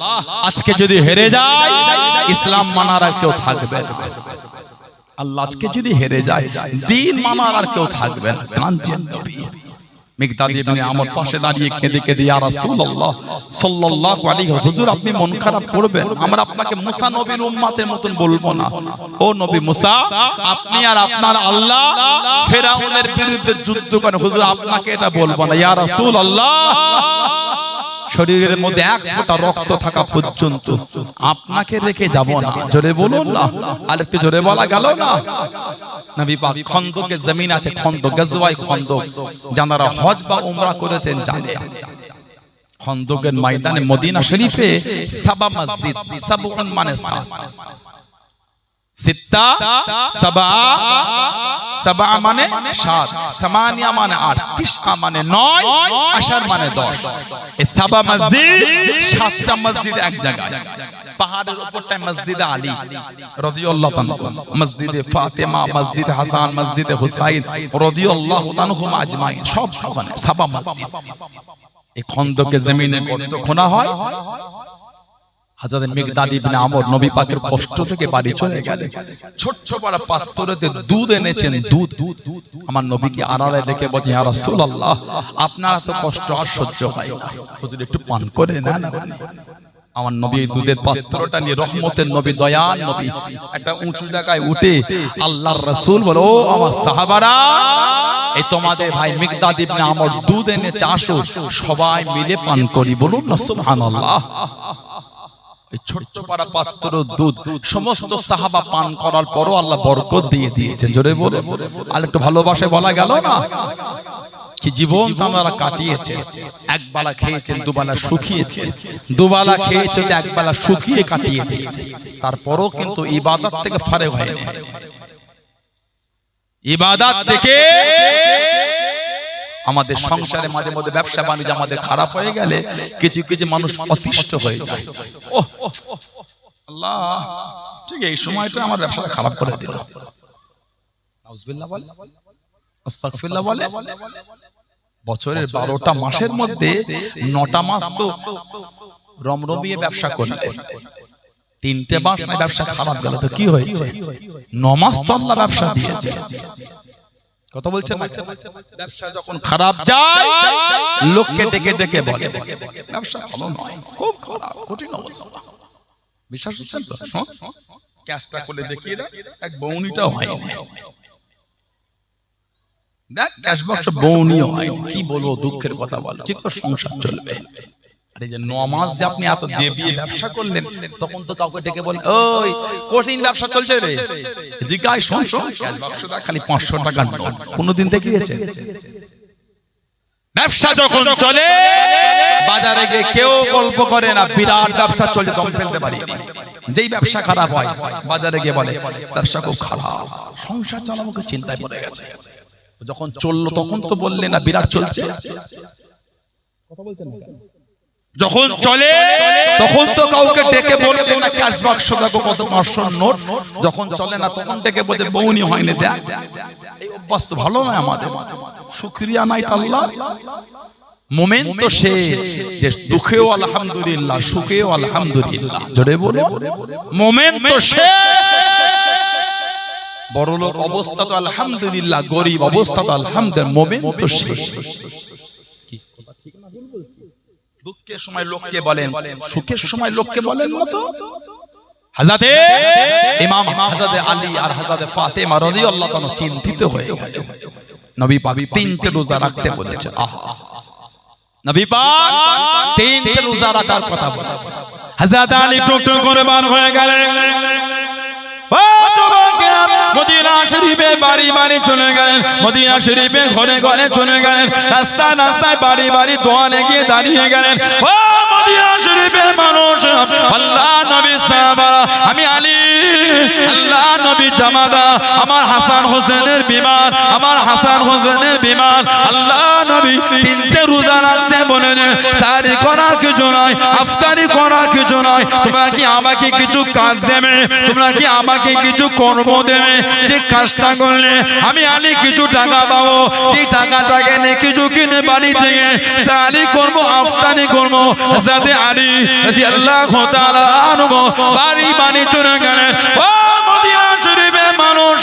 [SPEAKER 2] আজকে যদি হেরে যায় ইসলাম মানার আর কেউ থাকবে না। আল্লাহ আজকে যদি হেরে যায় দ্বীন মানার আর কেউ থাকবে না। কাঁদছেন নবী। মিকদাদ ইবনে আমর পাশে দাঁড়িয়ে কেঁদে কেঁদে, ইয়া রাসূলুল্লাহ সাল্লাল্লাহু আলাইহি ওয়া সাল্লাম, হুজুর আপনি মন খারাপ করবেন, আমরা আপনাকে মুসা নবীর উম্মতের মতন বলবো না। ও নবী মুসা, আপনি আর আপনার আল্লাহ ফেরাউনের বিরুদ্ধে যুদ্ধ করেন, হুজুর আপনাকে এটা বলবো না। ইয়া রাসূলুল্লাহ, শরীরের মধ্যে 1 ফোঁটা রক্ত থাকা পর্যন্ত আপনাকে রেখে যাব না। জোরে বলুন না, আর একটু জোরে বলা গেল না। নবী পাক খন্দকের জমিন আছে, খন্দক, গাজওয়ায়ে খন্দক, যারা হজ বা উমরা করেছেন জানে। খন্দকের ময়দানে মদিনা শরীফে সাবা মসজিদ, সাবুন মানে 7, সিত্তা, সাবা, সাবা মানে 7, সামানিয়া মানে 8, তিসা মানে 9, আশার মানে 10। এই সাবা মসজিদ 7টা মসজিদ এক জায়গায়। পাহাড়ের উপরটায় মসজিদে আলী রাদিয়াল্লাহু তাআলা, মসজিদে ফাতেমা, মসজিদে হাসান, মসজিদে হুসাইন রাদিয়াল্লাহু তাআলাহুম আজমাইন, সব ওখানে সাবা মসজিদ। এই খন্দকের জমিনে গর্ত খোনা হয়, হযরত মিকদাদ ইবনে আমর নবী পাকের কষ্ট থেকে বাড়ি চলে গেলেন, ছোট্ট বড় পাত্রতে দুধ এনেছেন, দুধ। আমার নবীকে আড়ালে ডেকে বলেন, ইয়া রাসূলুল্লাহ, আপনার তো কষ্ট আর সহ্য হয় না, হুজুর একটু পান করে নেন। আমার নবী দুধের পাত্রটা নিয়ে, রহমতের নবী, দয়ার নবী, একটা উঁচু জায়গায় উঠে আল্লাহর রাসূল বলে, ও আমার সাহাবারা, এই তোমাদের ভাই মিকদাদ ইবনে আমর দুধ এনেছে, আসো সবাই মিলে পান করি। বলুন না সুবহানাল্লাহ। এই ছোট্ট পারা পাত্র দুধ সমস্ত সাহাবা পান করার পরও আল্লাহ বরকত দিয়ে দিয়েছেন। জোরে বলে আর একটু ভালোবাসে বলা গেল না? কি জীবন তারা কাটিয়েছেন, একবেলা খেয়েছেন, দুবেলা শুকিয়েছেন, দুবেলা খেয়েছেন, একবেলা শুকিয়ে কাটিয়ে দিয়েছেন। তারপরও কিন্তু ইবাদত থেকে ফারেক হয়নি, ইবাদত থেকে। আমাদের সংসারে মাঝে মধ্যে ব্যবসা বাণিজ্য আমাদের খারাপ হয়ে গেলে কিছু কিছু মানুষ অতিষ্ঠ হয়ে যায়, ওহ আল্লাহ, ঠিক এই সময়টা আমার ব্যবসাটা খারাপ করে দিল, নাউজুবিল্লাহ বলে, আস্তাগফিরুল্লাহ বলে। বছরের 12টা মাসের মধ্যে 9টা মাস তো রমরমিয়ে ব্যবসা করলেন, 3টে মাস না ব্যবসা খারাপ গেল, তো কি হয়েছে? 9 মাস তো আল্লাহ ব্যবসা দিয়েছে। কথা বলছেন না? ব্যবসা যখন খারাপ যায় লোককে ডেকে ডেকে বলে ব্যবসা ভালো নয়, খুব খারাপ, কঠিন অবস্থা। বিশ্বাস হচ্ছে তো? ক্যাশটা করে দেখিয়ে দাও, এক বউনিটাও হয়নি, দেখ ক্যাশ বক্স বউনিও হয়নি। কি বলবো, দুঃখের কথা বলো, কি করে সংসার চলবে? আরে যে 9 মাস যে আপনি এত দেবিয়ে ব্যবসা করলেন, তখন তো কাউকে ডেকে বলেন, ওই কঠিন ব্যবসা চলছে রে, এদিকে আয়, শোন শোন, ক্যাশ বক্সটা খালি 500 টাকার নোট, কোনদিন দেখিয়েছে? ব্যবসা যখন চলে বাজারে গিয়ে কেউ গল্প করে না বিরাট ব্যবসা চলছে, দম ফেলতে পারি। যেই ব্যবসা খারাপ হয় বাজারে গিয়ে বলে ব্যবসা খুব খারাপ, সংসার চালাবো চিন্তায় পড়ে গেছে। যখন চললো তখন তো বললে না বিরাট চলছে। কথা বলতেন না? যখন চলে তখন তো কাউকে ডেকে বলবে না ক্যাশ বাক্স দেখো কত 500 নোট, যখন চলে না তখন ডেকে বলে বউনি হয়নি, দেখ। এই অভ্যাস তো ভালো নয় আমাদের, শুকরিয়া নাই আল্লাহ। মোমেন তো সে যে দুঃখেও আলহামদুলিল্লাহ, সুখেও আলহামদুলিল্লাহ। জোরে বলো, মোমেন তো সে। বড়লোক অবস্থা তো আলহামদুলিল্লাহ, গরিব অবস্থা তো আলহামদুলিল্লাহ, মোমেন তো সে। কি কথা ঠিক না ভুল বলছি? দুঃখের সময় লোককে বলেন, সুখের সময় লোককে বলেন না তো। হযরতে ইমাম হযরতে আলী আর হযরতে ফাতেমা রাদিয়াল্লাহু তাআলা চিন্তিত হয়ে গেলেন। নবী পাক 3টে রোজা রাখতে বলেছে। আহা, নবী পাক 3টে রোজা রাখার কথা বলেছে।
[SPEAKER 1] হযরত আলী টুকটুক করে বার হয়ে গেলেন। মদিনা শরীফে বাড়ি বাড়ি চলে গেলেন, মদিনা শরীফে ঘরে ঘরে চলে গেলেন, রাস্তায় রাস্তায় বাড়ি বাড়ি দোয়ানে গিয়ে দাঁড়িয়ে গেলেন। ও মদিনা শরীফের মানুষ, আল্লাহ নবী সাহাবারা, আমি আলী, আল্লাহ নবী জামাদা, আমার হাসান হোসেনের বিমান, আমার হাসান হোসেনের বিমান, আল্লাহ নবী 3টে রোজা রাখতে বলেন। সারি করার কিছু নয়, ইফতারি করার কিছু নয়, তোমরা কি আমাকে কিছু কাজ দেবে? তোমরা কি আমাকে কিছু কর্ম দেবে? যে কাজটা করলে আমি আলী কিছু টাকা পাবো, যে টাকাটাকে নিয়ে কিছু কিনে বাড়ি থেকে সারি করবো, ইফতারি করবো। হযরত আলী রাদিয়াল্লাহু তাআলা আনহু বাড়ি বাড়ি চলে গেলেন। ও মদিনা শরীফের মানুষ,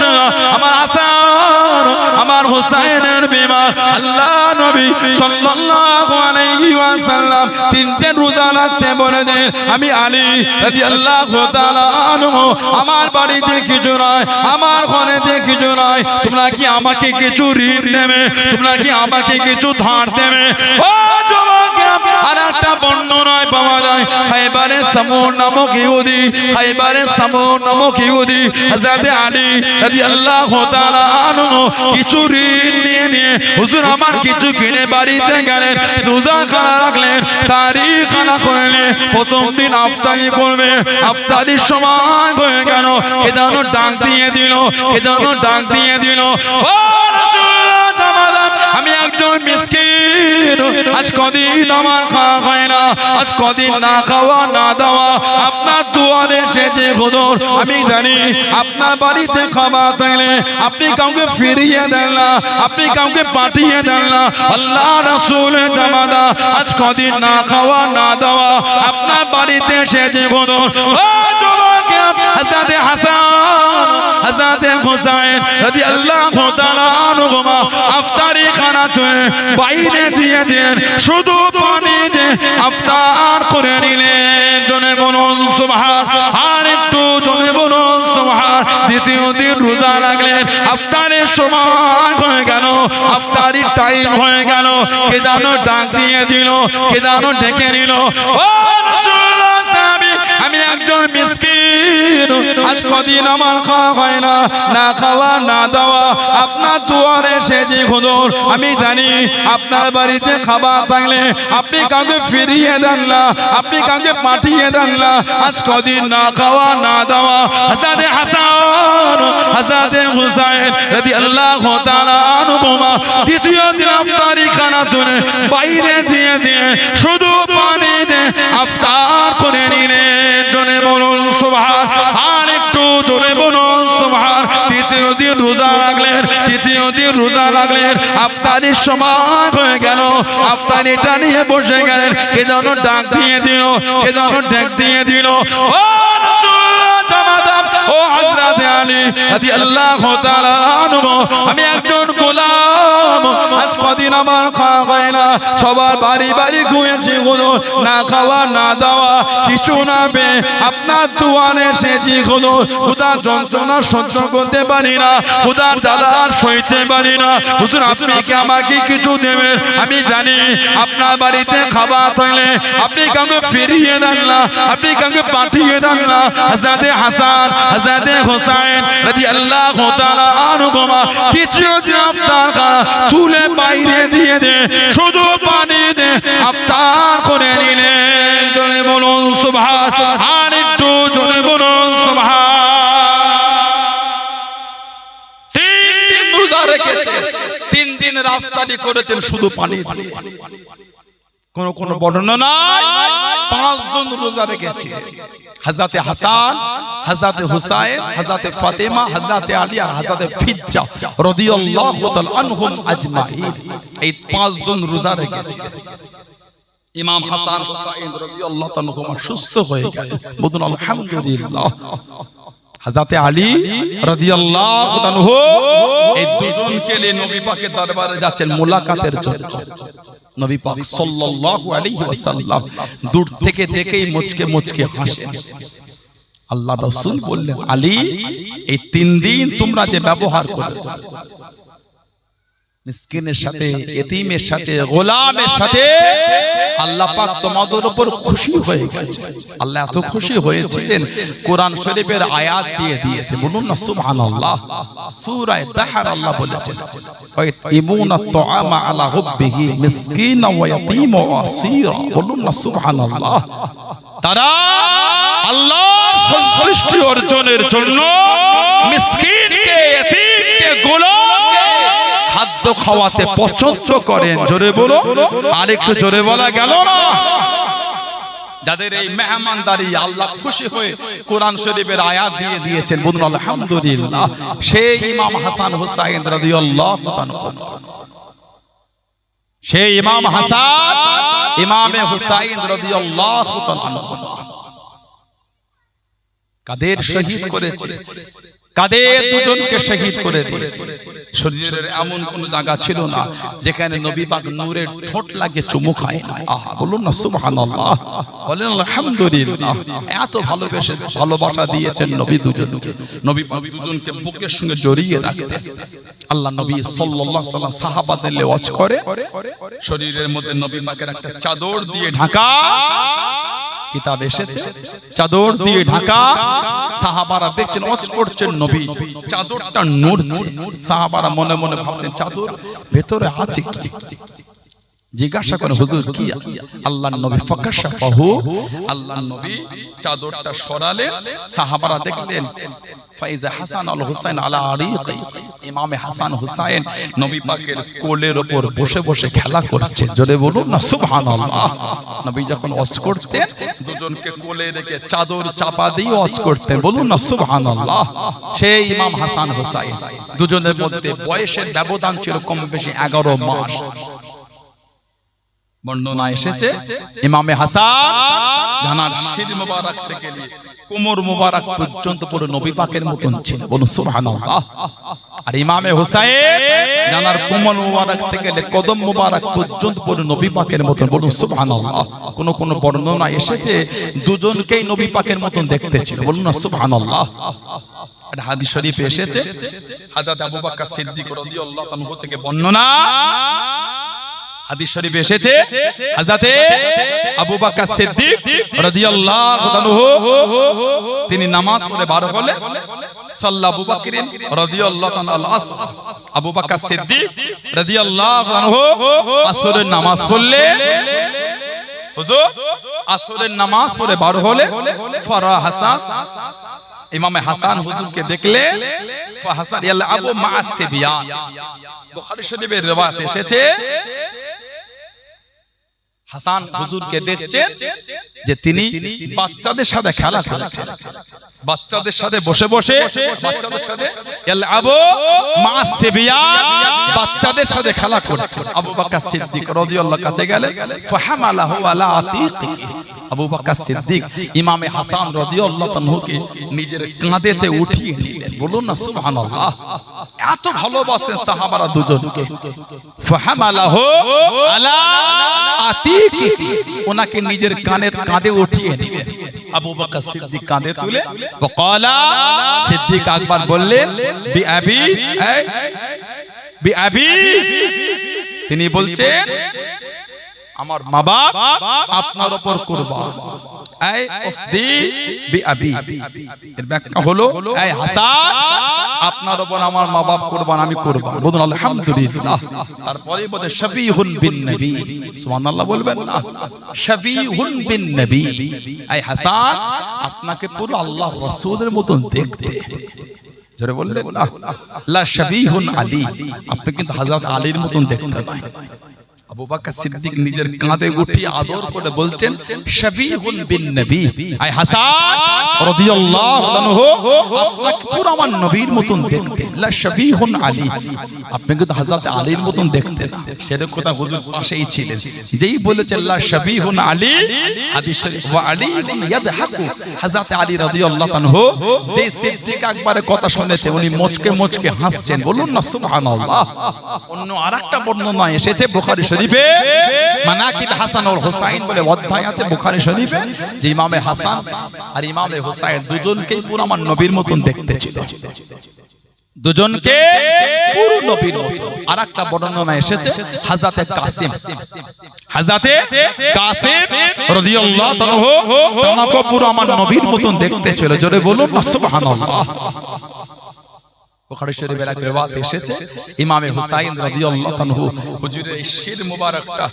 [SPEAKER 1] আমার হাসান, আমার হোসেনের বিমান, আল্লাহ নবী সাল্লাল্লাহু আলাইহি ওয়াসাল্লাম 3টে রোজা রাখতে বলেছেন। আমি আলী রাদিয়াল্লাহু তাআলা আনহু, আমার বাড়িতে কিছু নয়, আমার ঘরেতে কিছু নয়, তোমরা কি আমাকে কিছু ঋণ দেবে? তোমরা কি আমাকে কিছু ধার দেবে? ও যুবকেরা, আর একটা বর্ণনায় পাওয়া যায়, খায়বারে সামুর নামক ইহুদি, খায়বারে সামুর নামক ইহুদি হযরত আলী রাদিয়াল্লাহু তাআলা আনহু কিছু ঋণ নিয়ে হুজুর আমার কিছু কিনে বাড়িতে গেলেন, রোজা খানা রাখলেন, সারি খানা করলেন। প্রথম দিন ইফতারি করবে, ইফতারির সময় হয়ে গেল, কে যেন ডাক দিয়ে দিল, কে যেন ডাক দিয়ে দিল, ও রাসূলুল্লাহ জামাদান, আমি একজন মিসকিন, আজ কদিন আমার খাওয়া হয় না, আজ কদিন না খাওয়া না দাওয়া আপনার দুয়ারে এসেছে হুজুর আমি জানি আপনার বাড়িতে খাবার থাকলে আপনি কাউকে ফিরিয়ে দেন না, আপনি কাউকে পাঠিয়ে দেন না। আল্লাহ রাসূলের জামানা আজ কদিন না খাওয়া না দাওয়া আপনার বাড়িতে এসেছে হুজুর। ও যুবক হযরত হাসান হযরত হুসাইন রাদিয়াল্লাহু তাআলা আনহুমা ইফতারি খানা তুলে বাইরে দিয়ে দেন, শুধু পানি দিয়ে ইফতার করে নিলেন। জনে বলুন সুবহান, আর একটু জনে বলুন সুবহান। দ্বিতীয় দিন রোজা রাখলেন, ইফতারের সময় হয়ে গেল, ইফতারির টাইম হয়ে গেল, কে যেন ডাক দিয়ে দিল, কে যেন ডেকে নিল। ও রাসূলুল্লাহ সাহাবী, আমি একজন মিসকিন, আজ কদিন আমার খাওয়া হয় না, না খাওয়া না দাওয়া আপনার দুয়ারে এসেছি হুজুর। আমি জানি আপনার বাড়িতে খাবার থাকলে আপনি কাউকে ফিরিয়ে দেন না, আপনি কাউকে পাঠিয়ে দেন না। আজ কদিন না খাওয়া না দাওয়া হযরত হাসান হযরত হুসাইন রাদিয়াল্লাহু তাআলা আনহুমা দ্বিতীয় দিন ইফতারি খানা তুলে বাইরে দিয়ে দিয়ে শুধু পানি দিয়ে ইফতার করে নিলেন। জোরে বলুন সুবহান, আর একটু জোরে বলুন সুবহান। তৃতীয় দিন রোজা রাখলেন, তৃতীয় দিন রোজা রাখলেন, ইফতারির সময় হয়ে গেল, ইফতারিটা নিয়ে বসে গেলেন, কে যেন ডাক দিয়ে দিল, কে যেন ডাক দিয়ে দিল। ও রাসূলুল্লাহ জামাদাম, ও হযরত আলী রাদিয়াল্লাহু তাআলা আনহু, আমি একজন গোলাম, আজ কদিন আমার খাওয়া হয় না, সবার বাড়ি বাড়ি ঘুরেছি হুজুর, না খাওয়া না দাওয়া কিছু না পেয়ে আপনার দুয়ারে এসেছি হুজুর। ক্ষুধার যন্ত্রণা সহ্য করতে পারি না, ক্ষুধার জ্বালা আর সইতে পারি না হুজুর, আপনি কি আমাকে কিছু দেবেন? আমি জানি আপনার বাড়িতে খাবার থাকলে আপনি কাউকে ফিরিয়ে দেন না, আপনি কাউকে পাঠিয়ে দেন না। হযরত হাসান হযরত হুসাইন রাদিয়াল্লাহু তাআলা আনহুমা তৃতীয় দিন ইফতার তুলে বাইরে দিয়ে দে, শুধু পানি দে ইফতার করে নিলেন। জোরে বলুন সুবহান, আর একটু জোরে বলুন সুবহান। তিন দিন রোজা রেখেছেন, তিন দিন ইফতারি করেছেন শুধু পানি দিয়ে। কোন কোন বর্ণনা নাই, 5 জন রোজা রেখেছিলেন, হযরত হাসান হযরত হুসাইন হযরত ফাতেমা হযরত আলী আর হযরত ফিজ্জা রাদিয়াল্লাহু তাআলা আনহুম আজমাইন। এই 5 জন রোজা রেখেছিলেন। ইমাম হাসান হুসাইন রাদিয়াল্লাহু তাআলা আনহুম সুস্থ হয়ে গেলেন, বলুন আলহামদুলিল্লাহ। হযরত আলী রাদিয়াল্লাহু তাআলা আনহু এই দুজনকে নিয়ে নবী পাকের দরবারে যাচ্ছেন মুলাকাতের জন্য। নবী পাক সাল্লাল্লাহু আলাইহি ওয়াসাল্লাম দূর থেকে দেখেই মুচকে মুচকে হাসেন। আল্লাহ রাসূল বললেন, আলী, এই 3 দিন তোমরা যে ব্যবহার করেছো, মিসকিনের সাথে, এতিমের সাথে, গোলামের সাথে, আল্লাহ পাক তোমাদের উপর খুশি হয়ে গেছে। আল্লাহ এত খুশি হয়েছিলেন, কোরআন শরীফের আয়াত দিয়ে দিয়েছে, বলুন না সুবহানাল্লাহ। সূরা দাহর আল্লাহ বলেছেন, ওয়াইতিমুনা তুআমা আলা হুব্বিহি মিসকিনা ওয়া ইয়াতীমা ওয়া আসীরা, বলুন না সুবহানাল্লাহ। তারা আল্লাহর সন্তুষ্টি অর্জনের জন্য মিসকিনকে, এতিমকে, গোলামকে খাদ্য খাওয়াতে পছন্দ করেন। জোরে বলো, আর একটু জোরে বলা গেল না? যাদের এই মেহমানদারি আল্লাহ খুশি হয়ে কোরআন শরীফের আয়াত দিয়ে দিয়েছেন, বলুন আলহামদুলিল্লাহ। সেই ইমাম হাসান হুসাইন রাদিয়াল্লাহু তাআলা, সেই ইমাম হাসান ইমামে হুসাইন রাদিয়াল্লাহু তাআলা কাদের শহীদ করেছে, কাদের দুজনকে শহীদ করে দিয়েছে। শরীরের এমন কোন জায়গা ছিল না যেখানে নবী পাক নূরের ঠোঁট লাগিয়ে চুমু খায় না। আহা, বলুন না সুবহানাল্লাহ, বলেন আলহামদুলিল্লাহ। এত ভালোবেসে ভালোবাসা দিয়েছেন নবী দুজনকে। নবী পাক দুজনকে বুকের সঙ্গে জড়িয়ে রাখতেন। আল্লাহ নবী সাল্লাল্লাহু আলাইহি ওয়াসাল্লাম সাহাবাদের ওয়াজ করে শরীরের মধ্যে নবী পাকের একটা চাদর দিয়ে ঢাকা, কিতাব এসেছে চাদর দিয়ে ঢাকা। সাহাবারা দেখছেন ওয়াজ করছেন, নবী চাদরটা নড়ছে। সাহাবারা মনে মনে ভাবতেন চাদর ভেতরে আছে কি।
[SPEAKER 2] জিজ্ঞাসা করে হুজুর কি আছে? আল্লাহর নবী ফাকাশাফাহু, আল্লাহর নবী চাদরটা সরালেন, সাহাবারা দেখলেন ফাইজা হাসান আল হুসাইন আলা আরিকি, ইমামে হাসান হুসাইন নবী পাকের কোলের উপর বসে বসে খেলা করছে। জোরে বলুন না সুবহানাল্লাহ। নবী যখন ওয়াজ করতেন দুজনকে কোলে রেখে চাদর চাপা দিয়ে ওয়াজ করতেন, বলুন না সুবহানাল্লাহ। সেই ইমাম হাসান হুসাইন দুজনের মধ্যে বয়সের ব্যবধান ছিল কম বেশি 11 মাস। বর্ণনা এসেছে ইমামে হাসান জানার শির মোবারক থেকে নিয়ে কোমর মোবারক পর্যন্ত পুরো নবী পাকের মতন ছিল, বলুন সুবহানাল্লাহ। আর ইমামে হুসাইন জানার কোমর মোবারক থেকে নিয়ে কদম মোবারক পর্যন্ত পুরো নবী পাকের মতন, বলুন সুবহানাল্লাহ। কোন কোন বর্ণনা এসেছে দুজনকেই নবী পাকের মতন দেখতে ছিল, বলুন না সুবহানাল্লাহ। এটা হাদিস শরীফে এসেছে হযরত আবু বকর সিদ্দিক রাদিয়াল্লাহু আনহু থেকে বর্ণনা। হাদিস শরীফে এসেছে হযরত আবু বকর সিদ্দিক রাদিয়াল্লাহু আনহু তিনি নামাজ পড়ে বার হলে সাল্লা আবু বকর রাদিয়াল্লাহু আনহু আসর, আবু বকর সিদ্দিক রাদিয়াল্লাহু আনহু আসরের নামাজ পড়লে হুজুর আসরের নামাজ পড়ে বার হলে ফারা হাসান, ইমামে হাসান হুজুরকে দেখলে ফাহাসান ইয়ালআবু মা'আস সিবিয়ান। বুখারী শরীফের riwayat এসেছে হাসান হুজুরকে দেখছেন যে তিনি বাচ্চাদের সাথে খেলা করছেন, বাচ্চাদের সাথে বসে বসে বাচ্চাদের সাথে ইয়ালআবু মা'আস সিবিয়ান, বাচ্চাদের সাথে খেলা করছেন। আবু বকর সিদ্দিক রাদিয়াল্লাহু কাছে গেলে ফাহামালাহু আলা আতিকিহি, আবু বকর সিদ্দিক ইমামে হাসান রাদিয়াল্লাহু আনহুকে নিজের কাঁধেতে উঠিয়ে নিলেন, বলুন না সুবহানাল্লাহ। এত ভালোবাসেন সাহাবারা দুজনকে। ফাহামালাহু আলা আতিকিহি, ওনাকে নিজের কাঁধে উঠিয়ে নিলেন। আবু বকর সিদ্দিক কাঁধে তুলে ওয়াকালা, সিদ্দিক আকবর বললেন বিআবি, তিনি বলছেন আমার মা বাপ আপনার উপর কুরবান। এই উফদি বিআবি, এর ব্যাখ্যা হলো এই হাসান আপনার উপর আমার মা বাপ কুরবান, আমি কুরবান, বলুন আলহামদুলিল্লাহ। তারপরে বলে শাফিহুন বিন নবী, সুবহানাল্লাহ বলবেন না, শাফিহুন বিন নবী, এই হাসান আপনাকে পুরো আল্লাহর রাসূলের মতন দেখতে। জোরে বললেন না, লা শাফিহুন আলী, আপনি কিন্তু হযরত আলীর মতন দেখতে নয়। আবু বকর সিদ্দিক নিজের কাঁধে উঠিয়ে আদর করে বলছেন শাফিহুন বিন নবী, আই হাসান রাদিয়াল্লাহু আনহু আপনাকে পুরো আমার নবীর মতন দেখতে। লা শাফিহুন আলী, আপনি কিন্তু হযরত আলীর মতন দেখতে না। সেরকম কথা হুজুর পাশেই ছিলেন, যেই বলেছেন লা শাফিহুন আলী, হাদিস শরীফ ওয়া আলী ইয়াদহাকু, হযরত আলী রাদিয়াল্লাহু আনহু যে সিদ্দিক আকবরের কথা শুনেছে উনি মুচকে মুচকে হাসছেন, বলুন না সুবহানাল্লাহ। অন্য আরেকটা বর্ণনা এসেছে বুখারী শরীফে মানাকিব হাসান ও হুসাইন বলে অধ্যায় আছে বুখারী শরীফে, যে ইমামে হাসান আর ইমামে হুসাইন দুজনকেই পুরো আমার নবীর মতন দেখতে ছিল, দুজনকে পুরো নবীর মতন। আরেকটা বর্ণনা এসেছে হযরতে কাসিম, হযরতে কাসিম রাদিয়াল্লাহু আনহু তাকে পুরো আমার নবীর মতন দেখতে ছিল, জোরে বলুন না সুবহানাল্লাহ। বুখারী শরীফের এক riwayat এসেছে ইমামে হুসাইন রাদিয়াল্লাহু আনহু হুজুরের শির মোবারকটা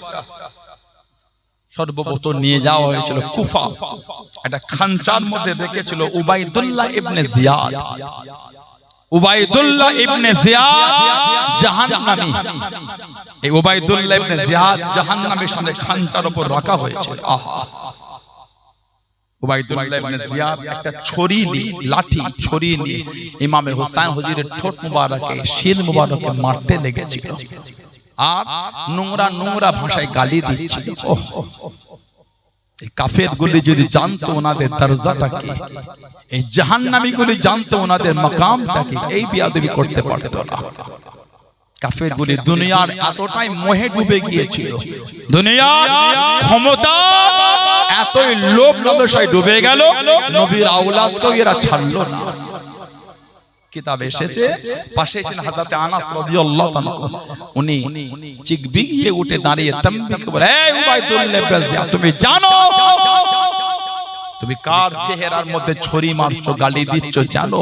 [SPEAKER 2] সর্বপ্রথম নিয়ে যাওয়া হয়েছিল কুফা, একটা খানচার মধ্যে রেখেছিল উবাইদুল্লাহ ইবনে জিয়াদ। উবাইদুল্লাহ ইবনে জিয়াদ জাহান্নামী, এই উবাইদুল্লাহ ইবনে জিয়াদ জাহান্নামীর সামনে খানচার উপর রাখা হয়েছে। আহা, উবাইদুল্লাহ ইবনে জিয়াদ একটা ছড়ি নিয়ে, লাঠি ছড়ি নিয়ে ইমামে হুসাইন হুজুরের ঠোঁট মুবারকে শির মুবারকে মারতে লেগেছিল আর নোংরা নোংরা ভাষায় গালি দিচ্ছিল। ওহ, এই কাফেরগুলি যদি জানতো ওনাদের দরজাটা কি, এই জাহান্নামীগুলি জানতো ওনাদের মাকামটা কি, এই বেয়াদবি করতে পারতো না। কাফেরগুলি দুনিয়ার এতটাই মোহে ডুবে গিয়েছিল, দুনিয়ার ক্ষমতা এতই লোভ লালসায় ডুবে গেল, নবীর আওলাদকেও এরা ছাড়লো না। কিতাবে এসেছে, পাশে ছিলেন হযরত আনাস রাদিয়াল্লাহু আনহু, উনি চিকবিগিয়ে উঠে দাঁড়িয়ে তামবিকে বলে, এই উবাইদুল্লাহ ইবনে জিয়াদ, তুমি জানো তুমি কার চেহারার মধ্যে ছুরি মারছো, গালি দিচ্ছ জানো?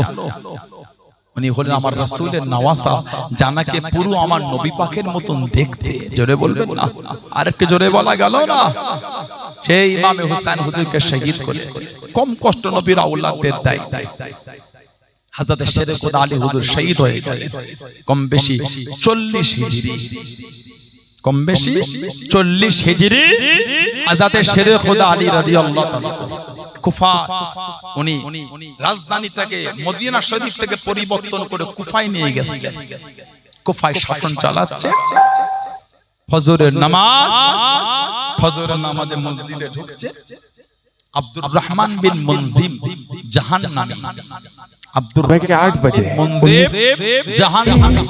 [SPEAKER 2] উনি হলেন আমার রাসূলের নওয়াসা, জানাকে পুরো আমার নবী পাকের মতন দেখতে। জোরে বলবেন না? আরেকটু জোরে বলা গেল না? সেই ইমামে হুসাইন হুজুরকে শহীদ করেছে। কম কষ্ট নবীর আওলাদদের দেয়। হযরত শেরে খোদা আলী হুজুর শহীদ হয়ে গেলেন কম বেশি 40 হিজরি। কম বেশি 40 হিজরি হযরত শেরে খোদা আলী রাদিয়াল্লাহু তাআলা কুফা, উনি রাজধানীটাকে মদিনা শরীফ থেকে পরিবর্তন করে কুফায় নিয়ে গেছিলেন। কুফায় শাসন চালাচ্ছে। ফজরের নামাজে মসজিদে ঢুকছে আব্দুর রহমান বিন মুনজিম জাহান্নামী। আব্দুর
[SPEAKER 3] सुबह के 8 बजे
[SPEAKER 2] মুনজিম জাহান্নামী,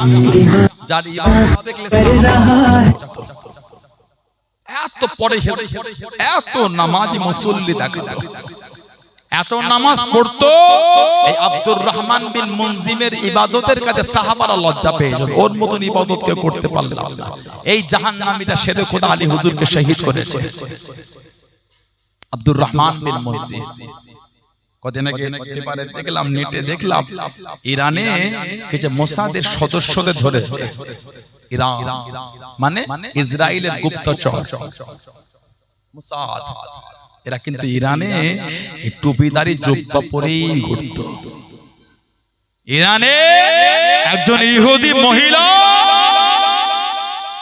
[SPEAKER 2] যার ইবাদত দেখলে এত পরে এত নামাজি মুসল্লি দেখাতো, এত নামাজ পড়তো, এই আব্দুর রহমান বিন মুনজিমের ইবাদতের কাছে সাহাবারা লজ্জা পেয়ে যেত। ওর মতন ইবাদত কেউ করতে পারলাম না। এই জাহান্নামীটা শেরে খোদা আলী হুজুরকে শহীদ করেছে আব্দুর রহমান বিন মুনজিম। কদিন আগে পেপারে দেখলাম, নেটে দেখলাম, ইরানে কিছু মোসাদের সদস্যদের ধরেছে। ইরান মানে ইসরায়েলের গুপ্তচর মোসাদ, এরা কিন্তু ইরানে টুপিদারি জুব্বা পরেই ঘুরতো। ইরানে একজন ইহুদি মহিলা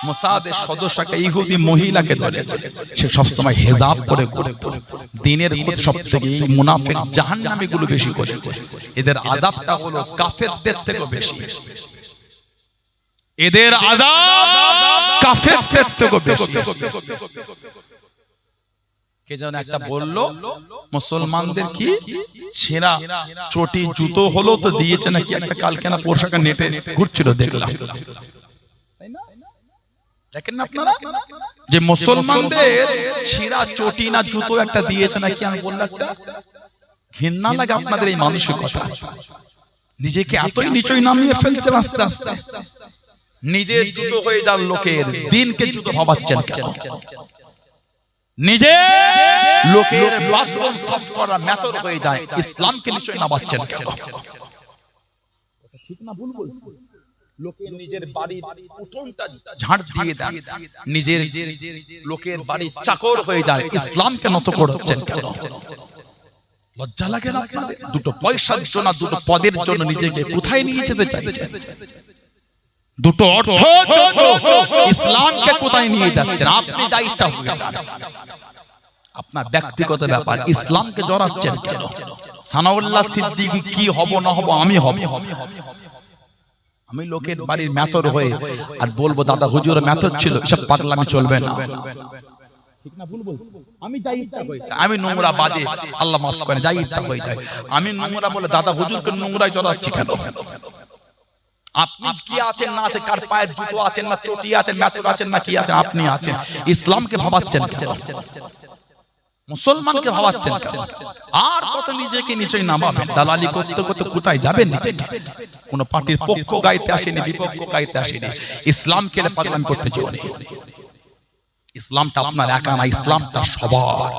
[SPEAKER 2] মোসাদের সদস্যকে, ইহুদি মহিলাকে ধরেছে। সে সবসময় হেজাব পরে ঘুরতো। দিনের খোঁজ সবথেকে এই মুনাফিক জাহান্নামীগুলো বেশি করেছে। এদের আযাবটা হলো কাফেরদের থেকেও বেশি। এদের আযাব কাফেরদের থেকেও বেশি। কে যেন একটা বলল, মুসলমানদের কি ছেঁড়া চটি জুতো হলো তো দিয়েছে নাকি একটা, কালকে না পোশাকে নেটে ঘুরছিল দেখলাম। দেখেন না আপনারা যে মুসলমানদের ছেঁড়া চটি না জুতো একটা দিয়েছে নাকি? আমি বললাম একটা ঘৃণা লাগে আপনাদের এই মানসিকতা। নিজেকে এতই নিচই নামিয়ে ফেলছেন আস্তে আস্তে। নিজের জুতো হয়ে যান লোকের, দিনকে জুতো ভাবাচ্ছেন কেন? নিজে লোকের বাথরুম সাফ করা মেথর হয়ে যায়, ইসলামকে নিচই নামাচ্ছেন কেন? ঠিক না ভুল বলছি? লোকের নিজের বাড়ির উঠোনটা ঝাড় দিয়ে দেন, নিজের লোকের বাড়ির চাকর হয়ে যায়, ইসলামকে নত করছেন কেন? লজ্জা লাগে না আপনাদের? দুটো পয়সার জন্য, দুটো পদের জন্য নিজেকে কোথায় নিয়ে যেতে চাইছেন? দুটো অর্থের জন্য ইসলামকে কোথায় নিয়ে যাচ্ছেন? আপনি যা ইচ্ছা হয়ে যান, আপনার ব্যক্তিগত ব্যাপার। ইসলামকে জড়াচ্ছেন কেন? সানাউল্লাহ সিদ্দিকী কি হব না হব আমি হব। আমি লোকের বাড়ির মেথর হয়ে আর বলবো দাদা হুজুর মেথর ছিল, সব পাগলামি চলবে না। ঠিক না ভুল বলছি? আমি যা ইচ্ছা হয়ে যায়, আমি নোংরা বাজে, আল্লাহ মাফ করেন, যা ইচ্ছা হয়ে যায়। আমি নোংরা বলে দাদা হুজুরকে নোংরায় জড়াচ্ছি কেন? আপনি কি আছেন না আছে, কার পায়ের জুতো আছেন না চটি আছেন, মেথর আছেন না কি আছেন, আপনি আছেন। ইসলামকে ভাবাচ্ছেন কেন? মুসলমানকে ভাবাচ্ছেন কেন? আর কত নিজেকে নিচই নামাবেন? দালালি করতে করতে কোথায় যাবেন নিজেকে? কোন পার্টির পক্ষ গাইতে আসেনি, বিপক্ষ গাইতে আসেনি। ইসলামকে পাগলামি করতে চাইনি। ইসলামটা আপনার একা না, ইসলামটা সবার।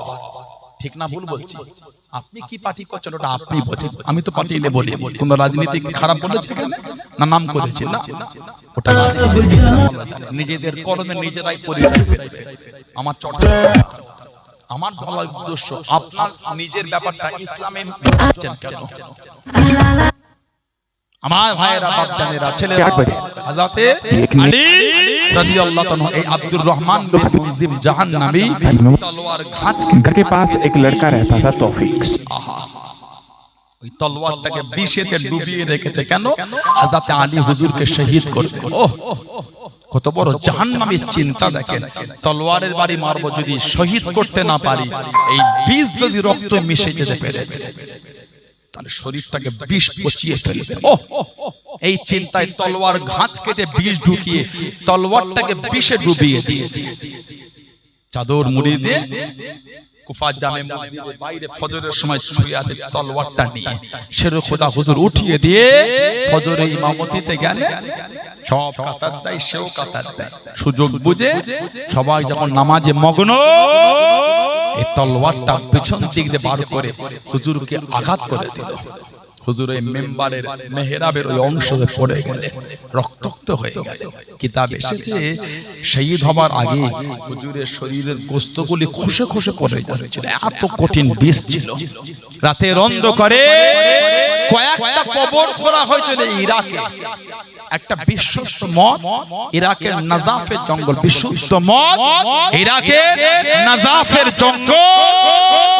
[SPEAKER 2] ঠিক না ভুল বলছি? আপনি কি পার্টি করছেন ওটা আপনি বোঝেন। আমি তো পার্টি নিয়ে বলি, কোন রাজনীতি খারাপ বলেছে না নাম করেছে না, ওটা নিজেদের কর্মে নিজেরাই পরিচয় পেবে। আমার চর্চা, আমার বলার উদ্দেশ্য আপনার নিজের ব্যাপারটা ইসলামে কেন? আমার ভাইয়েরা, বাপজানেরা, ছেলেরা, হযরতে আলী রাদিয়াল্লাহু তাআলা এই আব্দুর রহমান বিন মুনজিম জাহান্নামী তলোয়ার খাঁচ
[SPEAKER 3] घर के पास एक लड़का रहता था तौफीक।
[SPEAKER 2] ওই তলোয়ারটাকে বিষেতে ডুবিয়ে রেখেছে কেন? হযরতে আলী হুজুরকে শহীদ করবে। ওহ, কত বড় জাহান্নামীর চিন্তা দেখেন। তলোয়ারের বাড়ি মারবো, যদি শহীদ করতে না পারি, এই বিষ যদি রক্ত মিশে যেতে পেরেছে, তাহলে শরীরটাকে বিষ পচিয়ে ফেলবে। ওহ, এই চিন্তায় তলোয়ার ঘাঁচ কেটে বিষ ঢুকিয়ে তলোয়ারটাকে বিষে ডুবিয়ে দিয়েছে। চাদর মুড়ি দিয়ে কুফা জামে মসজিদের বাইরে ফজরের সময় শুয়ে আছে তলোয়ারটা নিয়ে। শেরে খোদা হুজুর উঠিয়ে দিয়ে ফজরে ইমামতিতে গেলে সব কাতার দেয়, সেও কাতার দেয়। সুযোগ বুঝে সবাই যখন নামাজে মগ্ন, এই তলোয়ারটা পেছন দিক দিয়ে বার করে হুজুরকে আঘাত করে দিল। হুজুর এই মেম্বারের মেহরাবের ওই অংশে পড়ে গেলেন, রক্তাক্ত হয়ে গেল। কিতাব এসেছে শহীদ হবার আগে হুজুরের শরীরের গোশতগুলি খসে খসে পড়ে যাচ্ছিল, এত কঠিন বিষ ছিল। রাতের অন্ধকারে কয়েকটা কবর খোঁড়া হয়েছিল ইরাকে, একটা বিশ্বস্ত মদ, ইরাকের নাজাফের জঙ্গল, বিশুদ্ধ মদ, ইরাকের নাজাফের জঙ্গল।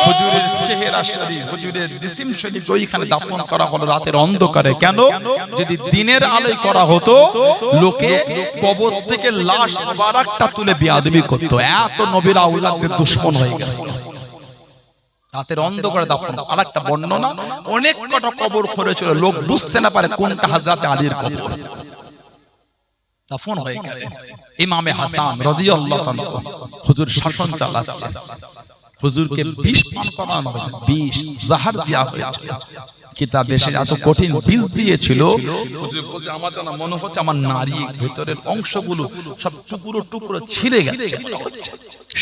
[SPEAKER 2] হুজুরের চেহারা শরীফ, হুজুরের জিসিম শরীফ ওইখানে দাফন করা হলো রাতের অন্ধকারে। কেন? যদি দিনের আলোয় করা হতো লোকে কবর থেকে লাশ মুবারকটা তুলে বেয়াদবি করত, এত নবীর আওলাদদের দুশমন হয়ে গেছে। রাতের অন্ধকারে দাফন। আর একটা বর্ণনা, অনেক কটা কবর খোঁড়েছিল, লোক বুঝতে না পারে কোনটা হযরতে আলীর কবর। দাফন হয়ে গেল। ইমামে হাসান রাদিয়াল্লাহু তাআলা হুজুর শাসন চালাচ্ছেন, হুজুরকে বিষ পান করানো হয়েছে, বিষ জাহার দেওয়া হয়েছে। কিতাব এসে এত কঠিন বিষ দিয়েছিল, হুজুর বলছে আমার যেন মনে হচ্ছে আমার নারী ভিতরের অংশগুলো সব টুকরো টুকরো ছিঁড়ে গেছে,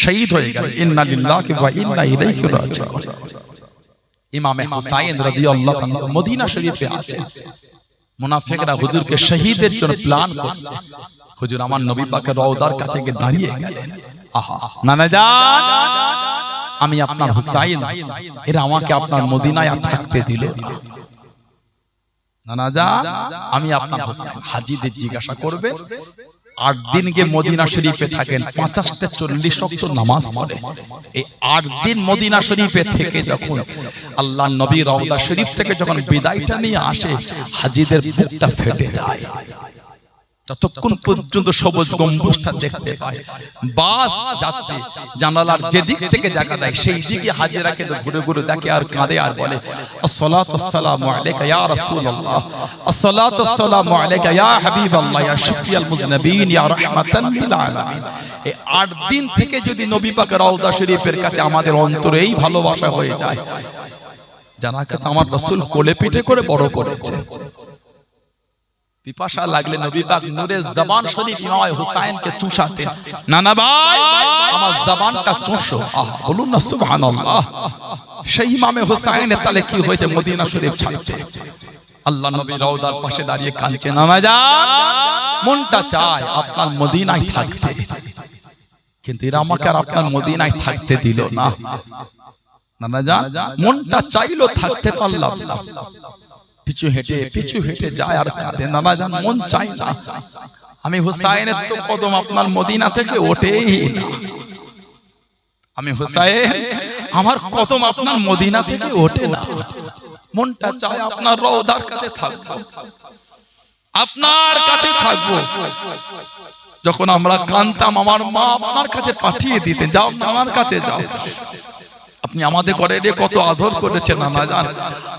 [SPEAKER 2] শহীদ হয়ে গেল। ইন্না লিল্লাহি ওয়া ইন্না ইলাইহি রাজিউন। ইমামে হুসাইন রাদিয়াল্লাহু তাআলা মদিনা শরীফে আছেন, মুনাফিকরা হুজুরকে শহীদের জন্য প্ল্যান করছে। হুজুর আমার নবী পাকের রওজার কাছে গিয়ে দাঁড়িয়ে গেলেন, আহা নানা জান, আমি আপনার হুসাইন, এরা আমাকে আপনার মদিনায় আর থাকতে দিল না। নানা জান, আমি আপনার হুসাইন। হাজীদের জিজ্ঞাসা করবে, 8 দিন গিয়ে মদিনা শরীফে থাকেন, 50টা 40 ওয়াক্ত নামাজ পড়ে। এই 8 দিন মদিনা শরীফে থেকে যখন আল্লাহর নবী রওজা শরীফ থেকে যখন বিদায়টা নিয়ে আসে, হাজীদের বুকটা ফেটে যায়। যতক্ষণ পর্যন্ত সবুজ গম্বুজটা দেখতে পায়, বাস যাচ্ছে জানালার যেদিক থেকে জায়গা দেয় সেই দিকে হাজেরাকে ঘুরে ঘুরে দেখে আর কাঁদে আর বলে, আসসালাতু আসসালামু আলাইকা ইয়া রাসূলুল্লাহ, আসসালাতু আসসালামু আলাইকা ইয়া হাবিবাল্লাহ, ইয়া শাফিয়াল মুজনাবিন, ইয়া রাহমাতাল লিল আলামিন। এই 8 দিন থেকে যদি নবী পাকের রওজা শরীফের কাছে আমাদের অন্তরে এই ভালোবাসা হয়ে যায়, জানাকে তো আমার রাসূল কোলে পিঠে করে বড় করেছে। পিপাসা লাগলে নবী পাক নূরে জবান শরীফ ইমাম হুসাইনকে চুষাতেন, নানা ভাই আমার জবানটা চুষো, আহা বলুন না সুবহানাল্লাহ। সেই ইমামে হুসাইনের তালে কি হয়েছে, মদিনা শরীফ ছাড়ছে। আল্লাহ নবী রওজার পাশে দাঁড়িয়ে কাঁদছে, নানা জান মনটা চায় আপনার মদিনায় থাকতে, কিন্তু এরা আমাকে আর আপনার মদিনায় থাকতে দিল না। নানা জান মনটা চাইলো, থাকতে পারলাম না। পিছু হেঁটে যায় আর কাঁদে, নানা জান মন চাই না, আমি হুসাইনের তো কদম আপনার মদিনা থেকে ওঠেই না। আমি হুসাইন, আমার কদম আপনার মদিনা থেকে ওঠে না। মনটা চায় আপনার রওজার কাছে থাকবো, আপনার কাছে থাকবো। যখন আমরা কাঁদতাম আমার মা আপনার কাছে পাঠিয়ে দিতেন, যাও আমার কাছে যাও। আপনি আমাদের ঘরে কত আদর করেছেন নানা জান।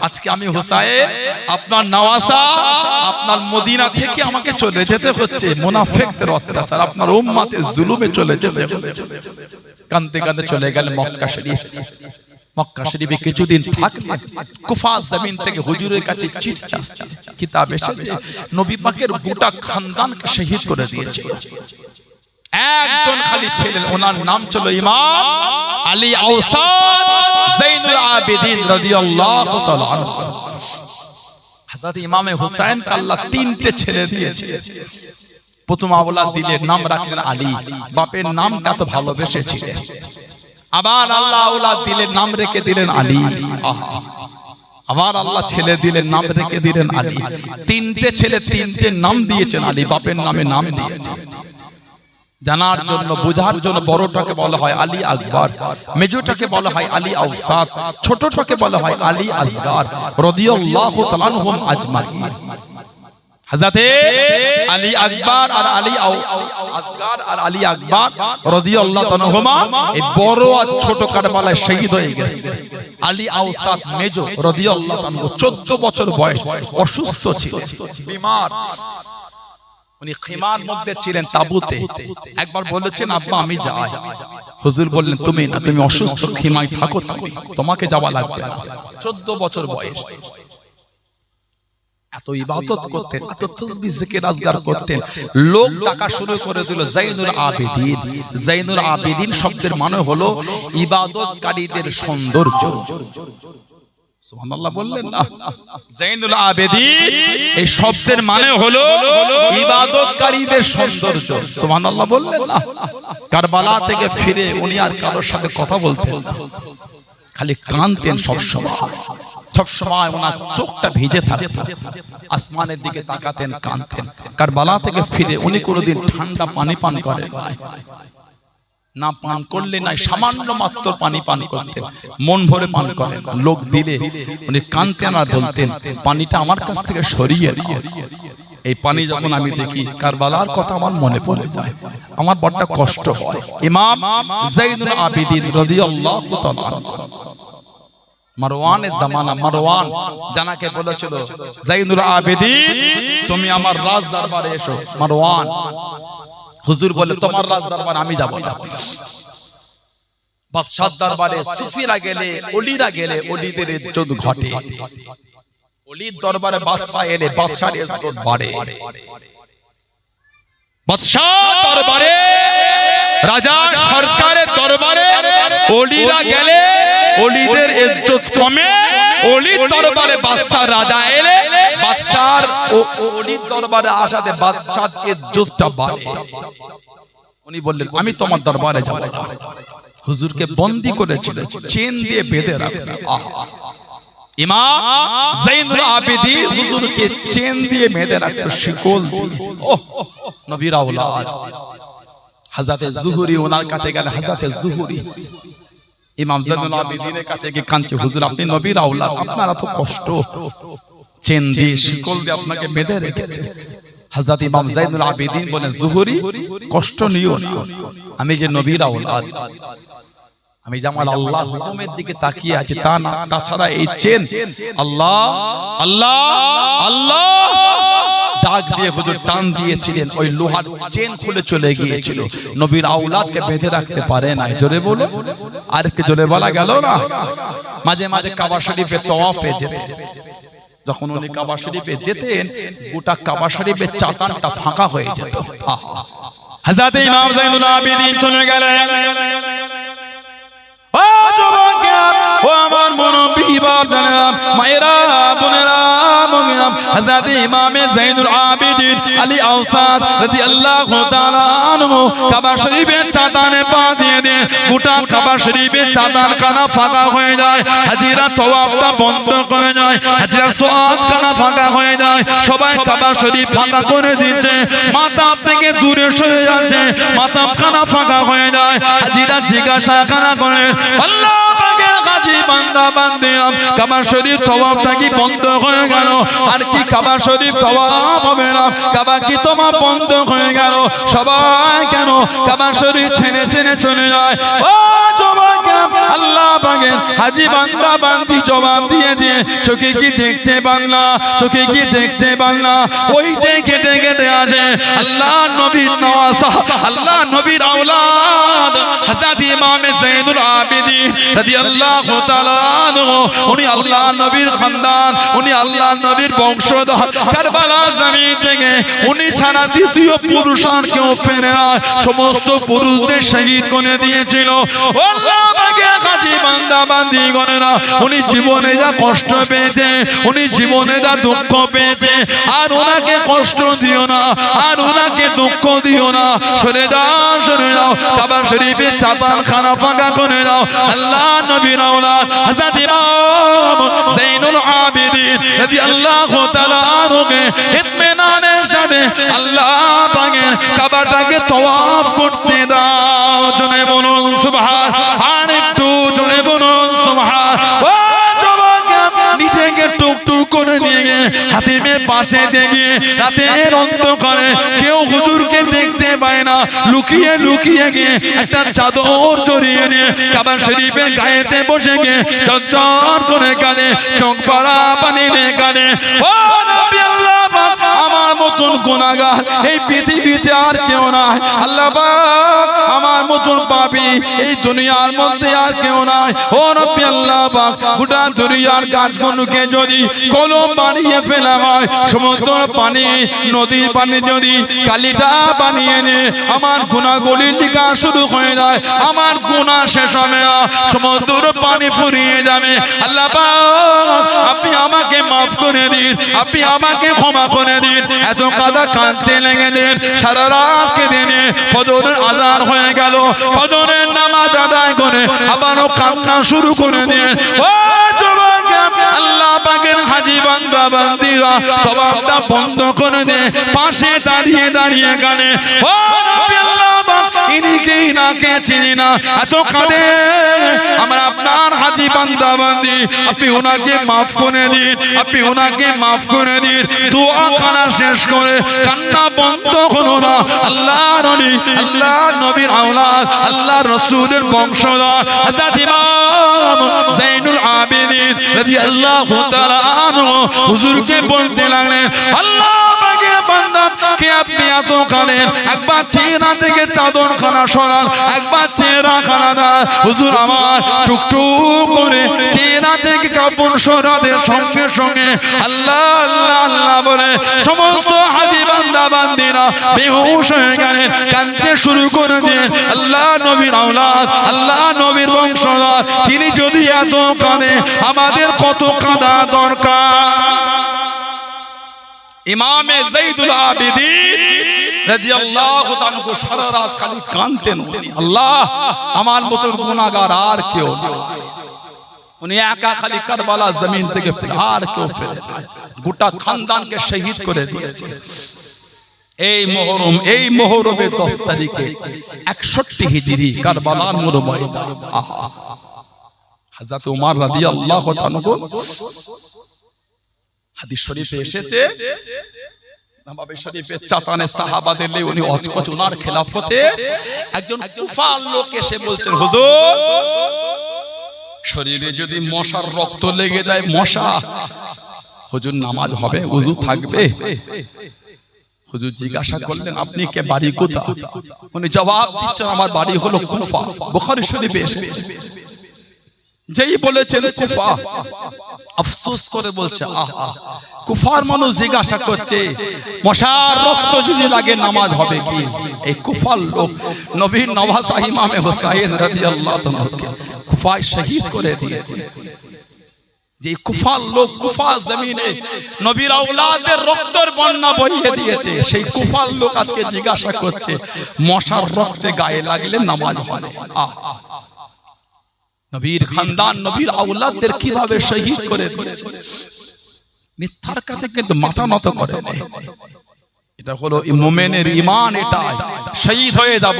[SPEAKER 2] আজকে আমি হুসাইন আপনার নওয়াসা, আপনার মদিনা থেকে আমাকে চলে যেতে হচ্ছে, মুনাফিকদের অত্যাচার, আপনার উম্মতের জুলুমে চলে যেতে হচ্ছে। কাঁদতে কাঁদতে চলে গেল মক্কা শরীফ। মক্কা শরীফে কিছুদিন থাকলেন, কুফা জমিন থেকে হুজুরের কাছে চিঠি আসছে, কিতাব এসেছে নবী পাকের গোটা খানদানকে শহীদ করে দিয়েছিল। একজন খালি ছিলেন, ওনার নাম ছিল ইমাম আলী আওসাদ যাইনুল আবেদিন রাদিয়াল্লাহু তাআলা আনহু। হযরত ইমামে হুসাইন কে আল্লাহ 3টে ছেলে দিয়েছিলেন। প্রথম আওলাদ দিলেন, নাম রাখলেন আলী, বাপের নামটা তো ভালোবেসেছিলেন। আবার আল্লাহ আওলাদ দিলেন, নাম রেখে দিলেন আলী। আহা, আবার আল্লাহ ছেলে দিলেন, নাম রেখে দিলেন আলী। 3টে ছেলে 3টে নাম দিয়েছেন আলী, বাপের নামে নাম দিয়েছেন। জানার জন্য, বোঝার জন্য বড়টাকে বলা হয় আলী আকবর, মেজোটাকে বলা হয় আলী আওসাত, ছোটটাকে বলা হয় আলী আসগার রাদিয়াল্লাহু তাআলা আনহুম আজমাইন। হযরতে আলী আকবর আর আলী আসগার আর আলী আকবর রাদিয়াল্লাহু তাআলা আনহুমা এই বড় আর ছোট কারবালায় শহীদ হয়ে গেছে। আলী আওসাত মেজো রাদিয়াল্লাহু তাআলা 14 বছর বয়স, অসুস্থ ছিলেন, বিমার। উনি খিমার মধ্যে ছিলেন, তাবুতে। একবার বলেছেন আব্বা আমি যাই, হুজুর বললেন তুমি না, তুমি অসুস্থ, খিমায় থাকো, তোমাকে যাওয়া লাগবে না। 14 বছর বয়স, এত ইবাদত করতেন, এত তাসবিহ জিকির আজগার করতেন। লোক ডাকা শুরু করে দিল যাইনুল আবেদিন। যাইনুল আবেদিন শব্দের মানে হলো ইবাদতকারীদের সৌন্দর্য। সুবহানাল্লাহ বললেন না? যাইনুল আবেদিন এই শব্দের মানে হলো ইবাদতকারীদের সৌন্দর্য। সুবহানাল্লাহ বললেন না? কারবালা থেকে ফিরে উনি আর কারোর সাথে কথা বলতেন না, খালি কাঁদতেন সবসময় ওনার চোখটা ভিজে থাকতো, আসমানের দিকে তাকাতেন, কাঁদতেন। কারবালা থেকে ফিরে উনি কোনোদিন ঠান্ডা পানি পান করেন না, পান করলে নাই, সামান্য মাত্র পানি পান করতেন, মন ভরে পান করেন। লোক দিলে উনি কাঁদতেন আর বলতেন, পানিটা আমার কাছ থেকে সরিয়ে দাও। এই পানি যখন আমি দেখি কারবালার কথা আমার মনে পড়ে যায়, আমার বড় কষ্ট হয়। ইমাম যাইনুল আবেদিন রাদিয়াল্লাহু তাআলা আনহু, মারওয়ানের জামানা, মারওয়ান জানাকে বলেছিল, যাইনুল আবেদিন তুমি আমার রাজ দরবারে এসো। মারওয়ান হুজুর বলে, তোমার রাজ দরবারে আমি যাব না। বাদশার দরবারে সুফিরা গেলে, ওলিরা গেলে, ওলিদের ইজ্জত ঘটে। ওলির দরবারে বাদশা এলে বাদশার ইজ্জত বাড়ে। বাদশার দরবারে, রাজা সরকারের দরবারে ওলিরা গেলে ওলিদের ইজ্জত কমে। ওলির দরবারে বাদশা, রাজা এলে বাদশার ওলির দরবারে আসাতে বাদশার ইজ্জতটা বাড়ে। উনি বললেন, আমি তোমার দরবারে যাব না। হুজুরকে বন্দী করেছিল, চেন দিয়ে বেঁধে রাখতো। ইমাম যাইনুল আবেদিন হুজুরকে চেন দিয়ে বেঁধে রাখতো, শিকল দিয়ে। ওহ, নবীর আওলাদ হযরতে যুহরি ওনার কাছে গেল। হযরতে যুহরি ইমাম যাইনুল আবেদিনের কাছে গিয়ে কাঁদছে, হুজুর আপনি নবীর আওলাদ, আপনার এত কষ্ট, চেন দিয়ে শিকল দিয়ে আপনাকে বেঁধে রেখেছে। হযরত ইমাম যাইনুল আবেদিন বলেন, যুহরি কষ্ট নিও না, আমি যে নবীর আওলাদ, আমি যে আমার আল্লাহর হুকুমের দিকে তাকিয়ে আছি তা না, তাছাড়া এই চেন আল্লাহ আল্লাহ আল্লাহ ডাক দিয়ে হুজুর টান দিয়েছিলেন, ওই লোহার চেন খুলে চলে গিয়েছিল। নবীর আওলাদকে বেঁধে রাখতে পারে না। জোরে বলো, আর একটু জোরে বলা গেল না? মাঝে মাঝে কাবা শরীফে তওয়াফে যেতেন, যখন উনি কাবা শরীফে যেতেন গোটা কাবা শরীফের চাতানটা ফাঁকা হয়ে যেত।
[SPEAKER 1] হযরত ইমাম যাইনুল আবেদিন চলে গেলেন। ও যুবকেরা, ও আমার মুরব্বি বাপ জানেরা, মায়েরা, বোনেরা, মুগিরাম, হযরত ইমাম যাইনুল আবেদিন আলী আওসাদ রাদিয়াল্লাহু তাআলা আনহু কাবা শরীফের চাতানে পা দিয়ে দেন। গোটা কাবা শরীফের চাতান খানা ফাঁকা হয়ে যায়, হাজিরা তওয়াফটা বন্ধ করে যায়, হাজিরা সুআদ খানা ফাঁকা হয়ে যায়। সবাই কাবা শরীফ ফাঁকা করে দিচ্ছে, মাতাব থেকে দূরে সরে যাচ্ছে, মাতাব খানা ফাঁকা হয়ে যায়। হাজিরা জিজ্ঞাসা খানা করে, আল্লাহ পাকের গাজী বান্দা বান্দিরা, কাবা শরীফ তওয়াফটা কি বন্ধ হয়ে গেল? আর কি কাবা শরীফ তওয়াফ হবে না? কাবা কি তোমার বন্ধ হয়ে গেল? সবাই কেন কাবা শরীফ ছেড়ে ছেড়ে চলে যায়? ও যুবকেরা, আল্লাহ পাকের হাজী বান্দা বান্দি জবাব দিয়ে দিয়ে, চোখে কি দেখতে পান না? চোখে কি দেখতে পান না? ওই যে কেটে কেটে আসে আল্লাহ নবীর নওয়াসা, আল্লাহ নবীর আওলাদ হযরত ইমাম যাইনুল আবেদিন রাদিয়াল্লাহু তাআলা আনহু, উনি আল্লাহ নবীর খানদান, উনি আল্লাহ নবীর বংশধর। কারবালা জমিন থেকে উনি ছাড়া দ্বিতীয় পুরুষ আর কেউ ফেরে না, সমস্ত পুরুষদের শহীদ করে দিয়েছিল। আল্লাহ পাকের গাজী বান্দা বান্দি গণেরা, উনি জীবনে যা কষ্ট পেয়েছে, উনি জীবনে যা দুঃখ পেয়েছে, আর ওনাকে কষ্ট দিও না, আর ওনাকে দুঃখ দিও না। সরে যাও, সরে যাও, কাবা শরীফের চাতান খানা ফাঁকা করে দাও। আল্লাহ নবীর আওলাদ হযরত ইমাম যাইনুল আবেদিন রাদিয়াল্লাহু তাআলা আনহুকে ইতমিনানের সাথে আল্লাহ পাকের কাবাটাকে তওয়াফ করতে দাও। জোরে বলুন সুবহান, আর একটু জোরে বলুন সুবহান। ও যুবকেরা, নিজেকে টুকটুক করে নিয়ে হাতিমের পাশে থেকে রাতের অন্ধকারে কেউ হুজুরকে দেখতে পায় না, লুকিয়ে লুকিয়ে গিয়ে একটা চাদর জড়িয়ে নিয়ে কাবা শরীফের গায়েতে বসে গিয়ে চঞ্চল করে কাঁদে, চোখ পড়া পানি নিয়ে কাঁদে। ও নবী আল্লাহ পাক, আমার মতন গুনাহগার এই পৃথিবীতে আর কেউ নাই। আল্লাহ পাক আমার মতন পাপী এই দুনিয়ার মধ্যে আর কেউ নাই। ও রব্বি আল্লাহ পাক, গোটা দুনিয়ার গাছগুলোকে যদি কলম বানিয়ে ফেলা হয়, সমুদ্র পানি নদীর পানি যদি কালিটা বানিয়ে নে, আমার গুনাহগুলি লেখা শুরু হয়ে যায়, আমার গুনাহ শেষ হবে না, সমুদ্র পানি ফুরিয়ে যাবে। আল্লাহ পাক আপনি আমাকে মাফ করে দিন, আপনি আমাকে ক্ষমা করে দিন। এত কাদা কাঁদতে লেগে দিন, সারা রাত কেঁদে দিন, ফজরের আজান হয়ে গেল, ফজরের নামাজ আদায় করে আবারও কান্না শুরু করে দিন। ও যুবক, আল্লাহ পাকের হাজী বান্দা বান্দিরা তওবাটা বন্ধ করে দে, পাশে দাঁড়িয়ে দাঁড়িয়ে গানে ও নবী আল্লাহ পাক ইনিকে নাকে চিনি না, এত কাঁদে। আমরা আপনার হাজী বান্দা বান্দি, আপনি ওনাকে মাফ করে দিন, আপনি ওনাকে মাফ করে দিন। দোয়া করা শেষ করে কান্না বন্ধ হলো না। আল্লাহ নবী, আল্লাহ নবীর আওলাদ, আল্লাহ রাসূলের বংশধর হযরত ইমাম যায়নুল আবেদিন রাদিয়াল্লাহু তাআলা আনহু হুজুরকে বলতে লাগলেন, আল্লাহ পাকের বান্দা কে আপনি এত কাঁদেন, একবার চেহারা থেকে চাদরখানা সরান, একবার চেহারাখানা দেন। হুজুর আমার টুকটুক করে চেহারা থেকে কাপড় সরাতে সঙ্গে সঙ্গে আল্লাহ আল্লাহ আল্লাহ বলে সমস্ত হাজী বান্দা বান্দিরা বেহুশ হয়ে গেলেন, কাঁদতে শুরু করে দিলেন। আল্লাহ নবীর আওলাদ, আল্লাহ নবীর বংশধর, তিনি যদি এত কাঁদে আমাদের কত কাঁদা দরকার। ইমামে যাইদুল আবিদিন রাদিয়াল্লাহু তাআলা সারা রাত খালি কাঁদতেন, আল্লাহ আমার মতো গুনাহগার আর কেউ নেই। উনি একা খালি কারবালা জমিন থেকে আর কেউ ফেলে গোটা খানদানকে শহীদ করে দিয়েছে। এই মুহররমের 10 তারিখে 61 হিজরি কারবালার মরুময়দান, আহা হযরত ওমর রাদিয়াল্লাহু তাআলা হাদিস শরীফে এসেছে, নববী শরীফে চাতানে সাহাবাদের নিয়ে উনি অজকচ ওনার খেলাফতে একজন কুফার লোক এসে বলছেন, হুজুর শরীরে যদি মশার রক্ত লেগে যায়, মশা হুজুর নামাজ হবে, ওযু থাকবে? হুজুর জিজ্ঞাসা করলেন, আপনি কে, বাড়ি কোথায়? উনি জবাব দিচ্ছেন, আমার বাড়ি হলো কুফা। বুখারী শরীফে এসেছে, যেই বলেছেন কুফা, আফসোস করে বলছে, আহা কুফার মানুষ জিজ্ঞাসা করছে মশার রক্ত যদি লাগে নামাজ হবে কি? এই কুফার লোক নবীর নওয়াসা ইমামে হুসাইন রাদিয়াল্লাহু তাআলাকে কুফায় শহীদ করে দিয়েছে। যে কুফার লোক কুফা জমিনে নবীর আওলাদের রক্তের বন্যা বইয়ে দিয়েছে, সেই কুফার লোক আজকে জিজ্ঞাসা করছে মশার রক্তে গায়ে লাগলে নামাজ হবে? আহা নবীর খানদান, নবীর আওলাদদের কিভাবে শহীদ করে দিয়েছে। মিথ্যার কাছে কিন্তু মাথা নত করে না। এটা হলো মুমিনের ঈমান, এটাই শহীদ হয়ে যাব,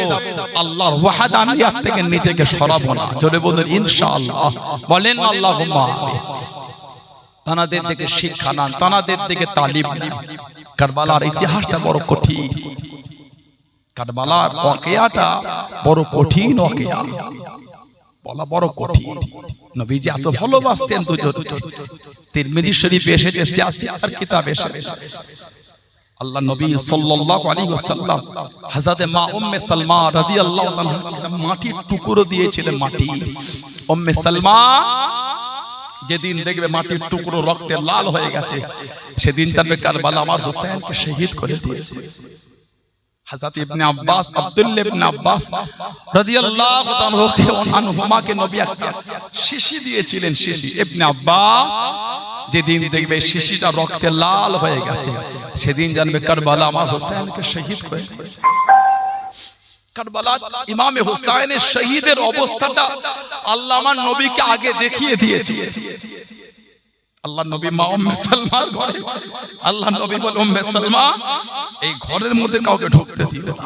[SPEAKER 1] আল্লাহর ওয়াহদানিয়ত থেকে নিজেকে সরাবো না। জোরে বলেন ইনশাআল্লাহ, বলেন আল্লাহুম্মা আমিন। তানাদের থেকে শিক্ষা নেন, তানাদের থেকে তালিম নেন। কারবালার ইতিহাসটা বড় কঠিন, কারবালার ওয়াকিয়াটা বড় কঠিন ওয়াকিয়া, বলা বড় কঠিন। নবীজি এত ভালোবাসতেন দুজনকে। তিরমিজি শরীফে এসেছে, সিয়াসিয়ার কিতাবে এসেছে, আল্লাহ নবী সাল্লাল্লাহু আলাইহি ওয়াসাল্লাম হযরত মা উম্মে সালমা রাদিয়াল্লাহু তাআলা মাটির টুকরো দিয়েছিলেন। মাটি উম্মে সালমা যেদিন দেখবে মাটির টুকরো রক্তে লাল হয়ে গেছে, সেদিন জানবে কারবালা আমার হোসেনকে শহীদ করে দিয়েছে। হযরত ইবনে আব্বাস, আব্দুল্লাহ ইবনে আব্বাস রাদিয়াল্লাহু তাআলা আনহুমাকে নবী একটা শিশি দিয়েছিলেন। শিশি ইবনে আব্বাস যেদিন দেখবে শিশিটা রক্তে লাল হয়ে গেছে, সেদিন জানবে কারবালা আমার হোসেনকে শহীদ করে দিয়েছে। কারবালার ইমামে হোসেনের শহীদের অবস্থাটা আল্লাহ আমার নবীকে আগে দেখিয়ে দিয়েছে। আল্লাহ নবী মা উম্মে সালমার ঘরে, আল্লাহ নবী বলে উম্মে সালমা এই ঘরের মধ্যে কাউকে ঢুকতে দিবে না।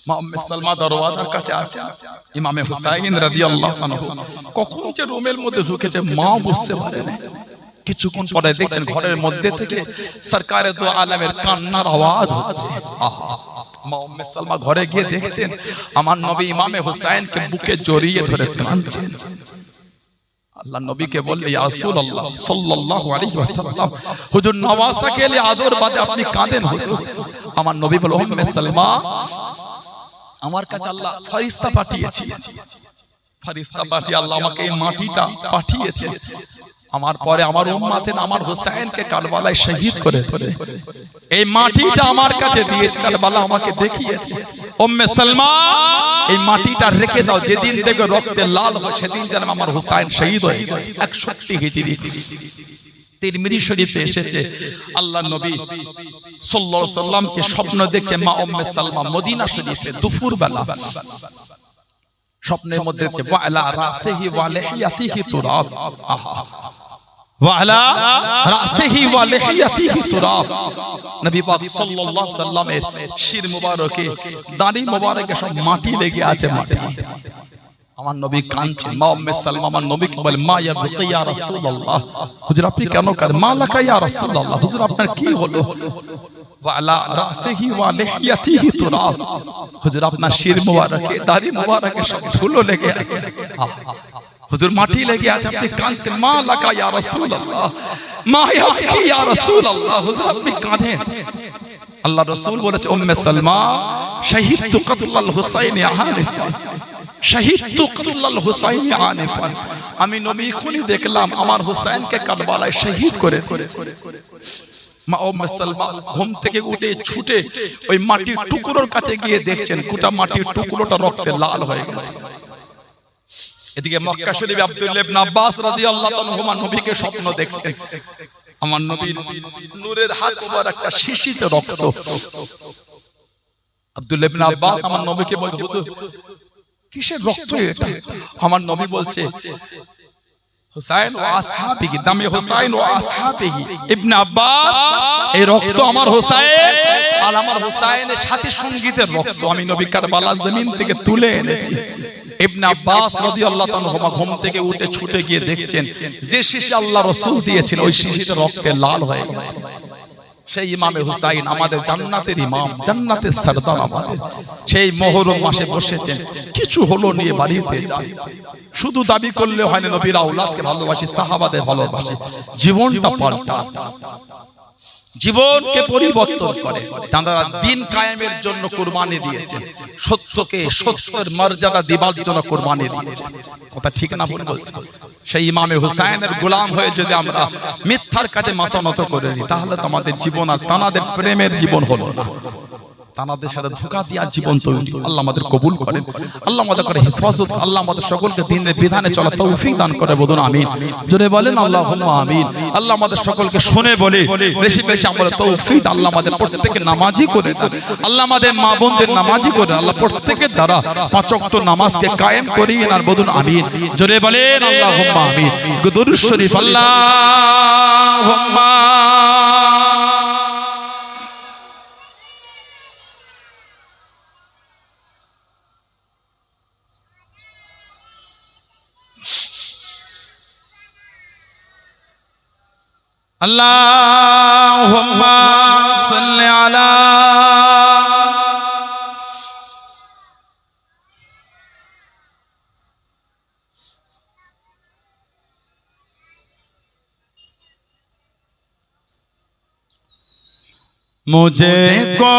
[SPEAKER 1] মা উম্মে সালমা দরওয়াজার কাছে আছে, ইমামে হুসাইন রাদিয়াল্লাহু আনহু কখন যে রুমের মধ্যে ঢুকেছে মা বুঝতে পারে না। কিছুক্ষণ পরে দেখছেন ঘরের মধ্যে থেকে সরকারে দু আলমের কান্নার আওয়াজ হচ্ছে। আহা মা উম্মে সালমা ঘরে গিয়ে দেখছেন আমার নবী ইমামে হুসাইনকে বুকে জড়িয়ে ধরে কাঁদছেন। আল্লাহ নবীকে বললে ইয়া রাসূলুল্লাহ সাল্লাল্লাহু আলাইহি ওয়াসাল্লাম, হুজুর নওয়াসাকে এলে আদর বাদে আপনি কাঁদেন হুজুর। আমার নবী বলে উম্মে সালমা
[SPEAKER 2] আমার কাছে আল্লাহ ফেরেশতা পাঠিয়েছিলেন, ফেরেশতা পাঠিয়ে আল্লাহ আমাকে এই মাটিটা পাঠিয়েছে। আমার পরে আমার উম্মতের আমার হোসেনকে কারবালায় শহীদ করে ধরে এই মাটিটা আমার কাছে দিয়েছে, কারবালা আমাকে দেখিয়েছে। উম্মে সালমা এই মাটিটা রেখে দাও, যেদিন দেখবে রক্তে লাল হয় সেদিন যেন আমার হোসেন শহীদ হয়ে গেছে। 61 হিজরি তিরমিজি শরীফে এসেছে আল্লাহ নবী সাল্লাল্লাহু আলাইহি সাল্লামকে স্বপ্ন দেখছে মা উম্মে সালমা মদিনা শরীফে দুপুর বেলা। স্বপ্নের মধ্যে দেখছে ওয়ালা রাসিহি ওয়া লিহিয়াতিহি তুরাব, আহা ওয়ালা রাসিহি ওয়া লিহিয়াতিহি তুরাব। নবী পাক সাল্লাল্লাহু আলাইহি সাল্লামের শির মুবারকে দাড়ি মুবারকে সব মাটি লেগে আছে, মাটি। আমার নবী কাঁদছে, মা উম্মে সালমা আমার নবীকে বলে মা ইয়া বুকি ইয়া রাসূলুল্লাহ, হুজুর আপনি কেন কাঁদেন? মা লাকা ইয়া রাসূলুল্লাহ, হুজুর আপনার কি হলো? ওয়ালা রাসিহি ওয়া লিহিয়াতিহি তুরাব, হুজুর আপনার শির মুবারকে দাড়ি মুবারকে সব ধুলো লেগে আছে, হুজুর মাটি লেগে আছে, আপনি কাঁদছেন। মা লাকা ইয়া রাসূলুল্লাহ, মা ইয়াবকি ইয়া রাসূলুল্লাহ, হুজুর আপনি কাঁদেন। আল্লাহ রাসূল বলেছে উম্মে সালমা শাহিদতু কতলাল হুসাইনি আনিফান, শাহিদতু কতলাল হুসাইনি আনিফান, আমি নবী খুনি দেখলাম আমার হোসেনকে কারবালায় শহীদ করে। মা উম্মে সালমা ঘুম থেকে উঠে ছুটে ওই মাটির টুকরোর কাছে গিয়ে দেখছেন গোটা মাটির টুকরোটা রক্তে লাল হয়ে গেছে। এদিকে মক্কা শরীফে আব্দুল্লাহ ইবনে আব্বাস রাদিয়াল্লাহু তাআলা নবীকে স্বপ্ন দেখছেন, আমার নবীর নূরের হাত মোবারক একটা শিশিতে রক্ত। আব্দুল্লাহ ইবনে আব্বাস আমার নবীকে বলছে হুজুর কিসের রক্ত এটা? আমার নবী বলছে হুসাইন ও আসহাবিহি, দামে হুসাইন ও আসহাবিহি। ইবনে আব্বাস এই রক্ত আমার হুসাইন আর আমার হুসাইনের সাথী সঙ্গীদের রক্ত আমি নবী কারবালা জমিন থেকে তুলে এনেছি। ইবনে আব্বাস রাদিয়াল্লাহু তাআলা ঘুম থেকে উঠে ছুটে গিয়ে দেখছেন যে শিশি আল্লাহ রাসূল দিয়েছিল ওই শিশিটা রক্তে লাল হয়ে গেছে। সেই ইমামে হুসাইন আমাদের জান্নাতের ইমাম, জান্নাতের সরদার আমাদের, সেই মুহররম মাসে বসেছেন। কিছু হলো নিয়ে বাড়িতে যান, শুধু দাবি করলে হয় না নবীর আওলাদকে ভালোবাসি, সাহাবাদের ভালোবাসি, জীবনটা পাল্টা, জীবনকে পরিবর্তন করে। তারা দিন কায়েমের জন্য কুরবানি দিয়েছেন, সত্যকে সত্যের মর্যাদা দিবার জন্য কুরবানি দিয়েছেন। কথা ঠিক না ভুল বলছি? সেই ইমামে হুসাইনের গোলাম হয়ে যদি আমরা মিথ্যার কাছে মাথা নত করে দিই তাহলে তো আমাদের জীবন আর তানাদের প্রেমের জীবন হলো না, তানাদের সাথে ধোঁকা দিয়া জীবন তৈরি। আল্লাহ আমাদের কবুল করেন, আল্লাহ আমাদের করে হেফাজত, আল্লাহ আমাদের সকলকে দ্বীনের বিধানে চলা তৌফিক দান করে, বলুন আমিন। জোরে বলেন আল্লাহুম্মা আমিন। আল্লাহ আমাদের সকলকে শুনে বলে বেশি বেশি আমল তৌফিক, আল্লাহ আমাদের প্রত্যেককে নামাজি করে দেন, আল্লাহ আমাদের মা বোনদের নামাজি করে, আল্লাহ প্রত্যেকের দ্বারা 5 ওয়াক্ত নামাজকে কায়েম করিয়ে আর বলুন আমিন। জোরে বলেন আল্লাহুম্মা আমিন। দুরূদ শরীফ আল্লাহুম্মা আল্লাহুম্মা সাল্লি আলা मुझे को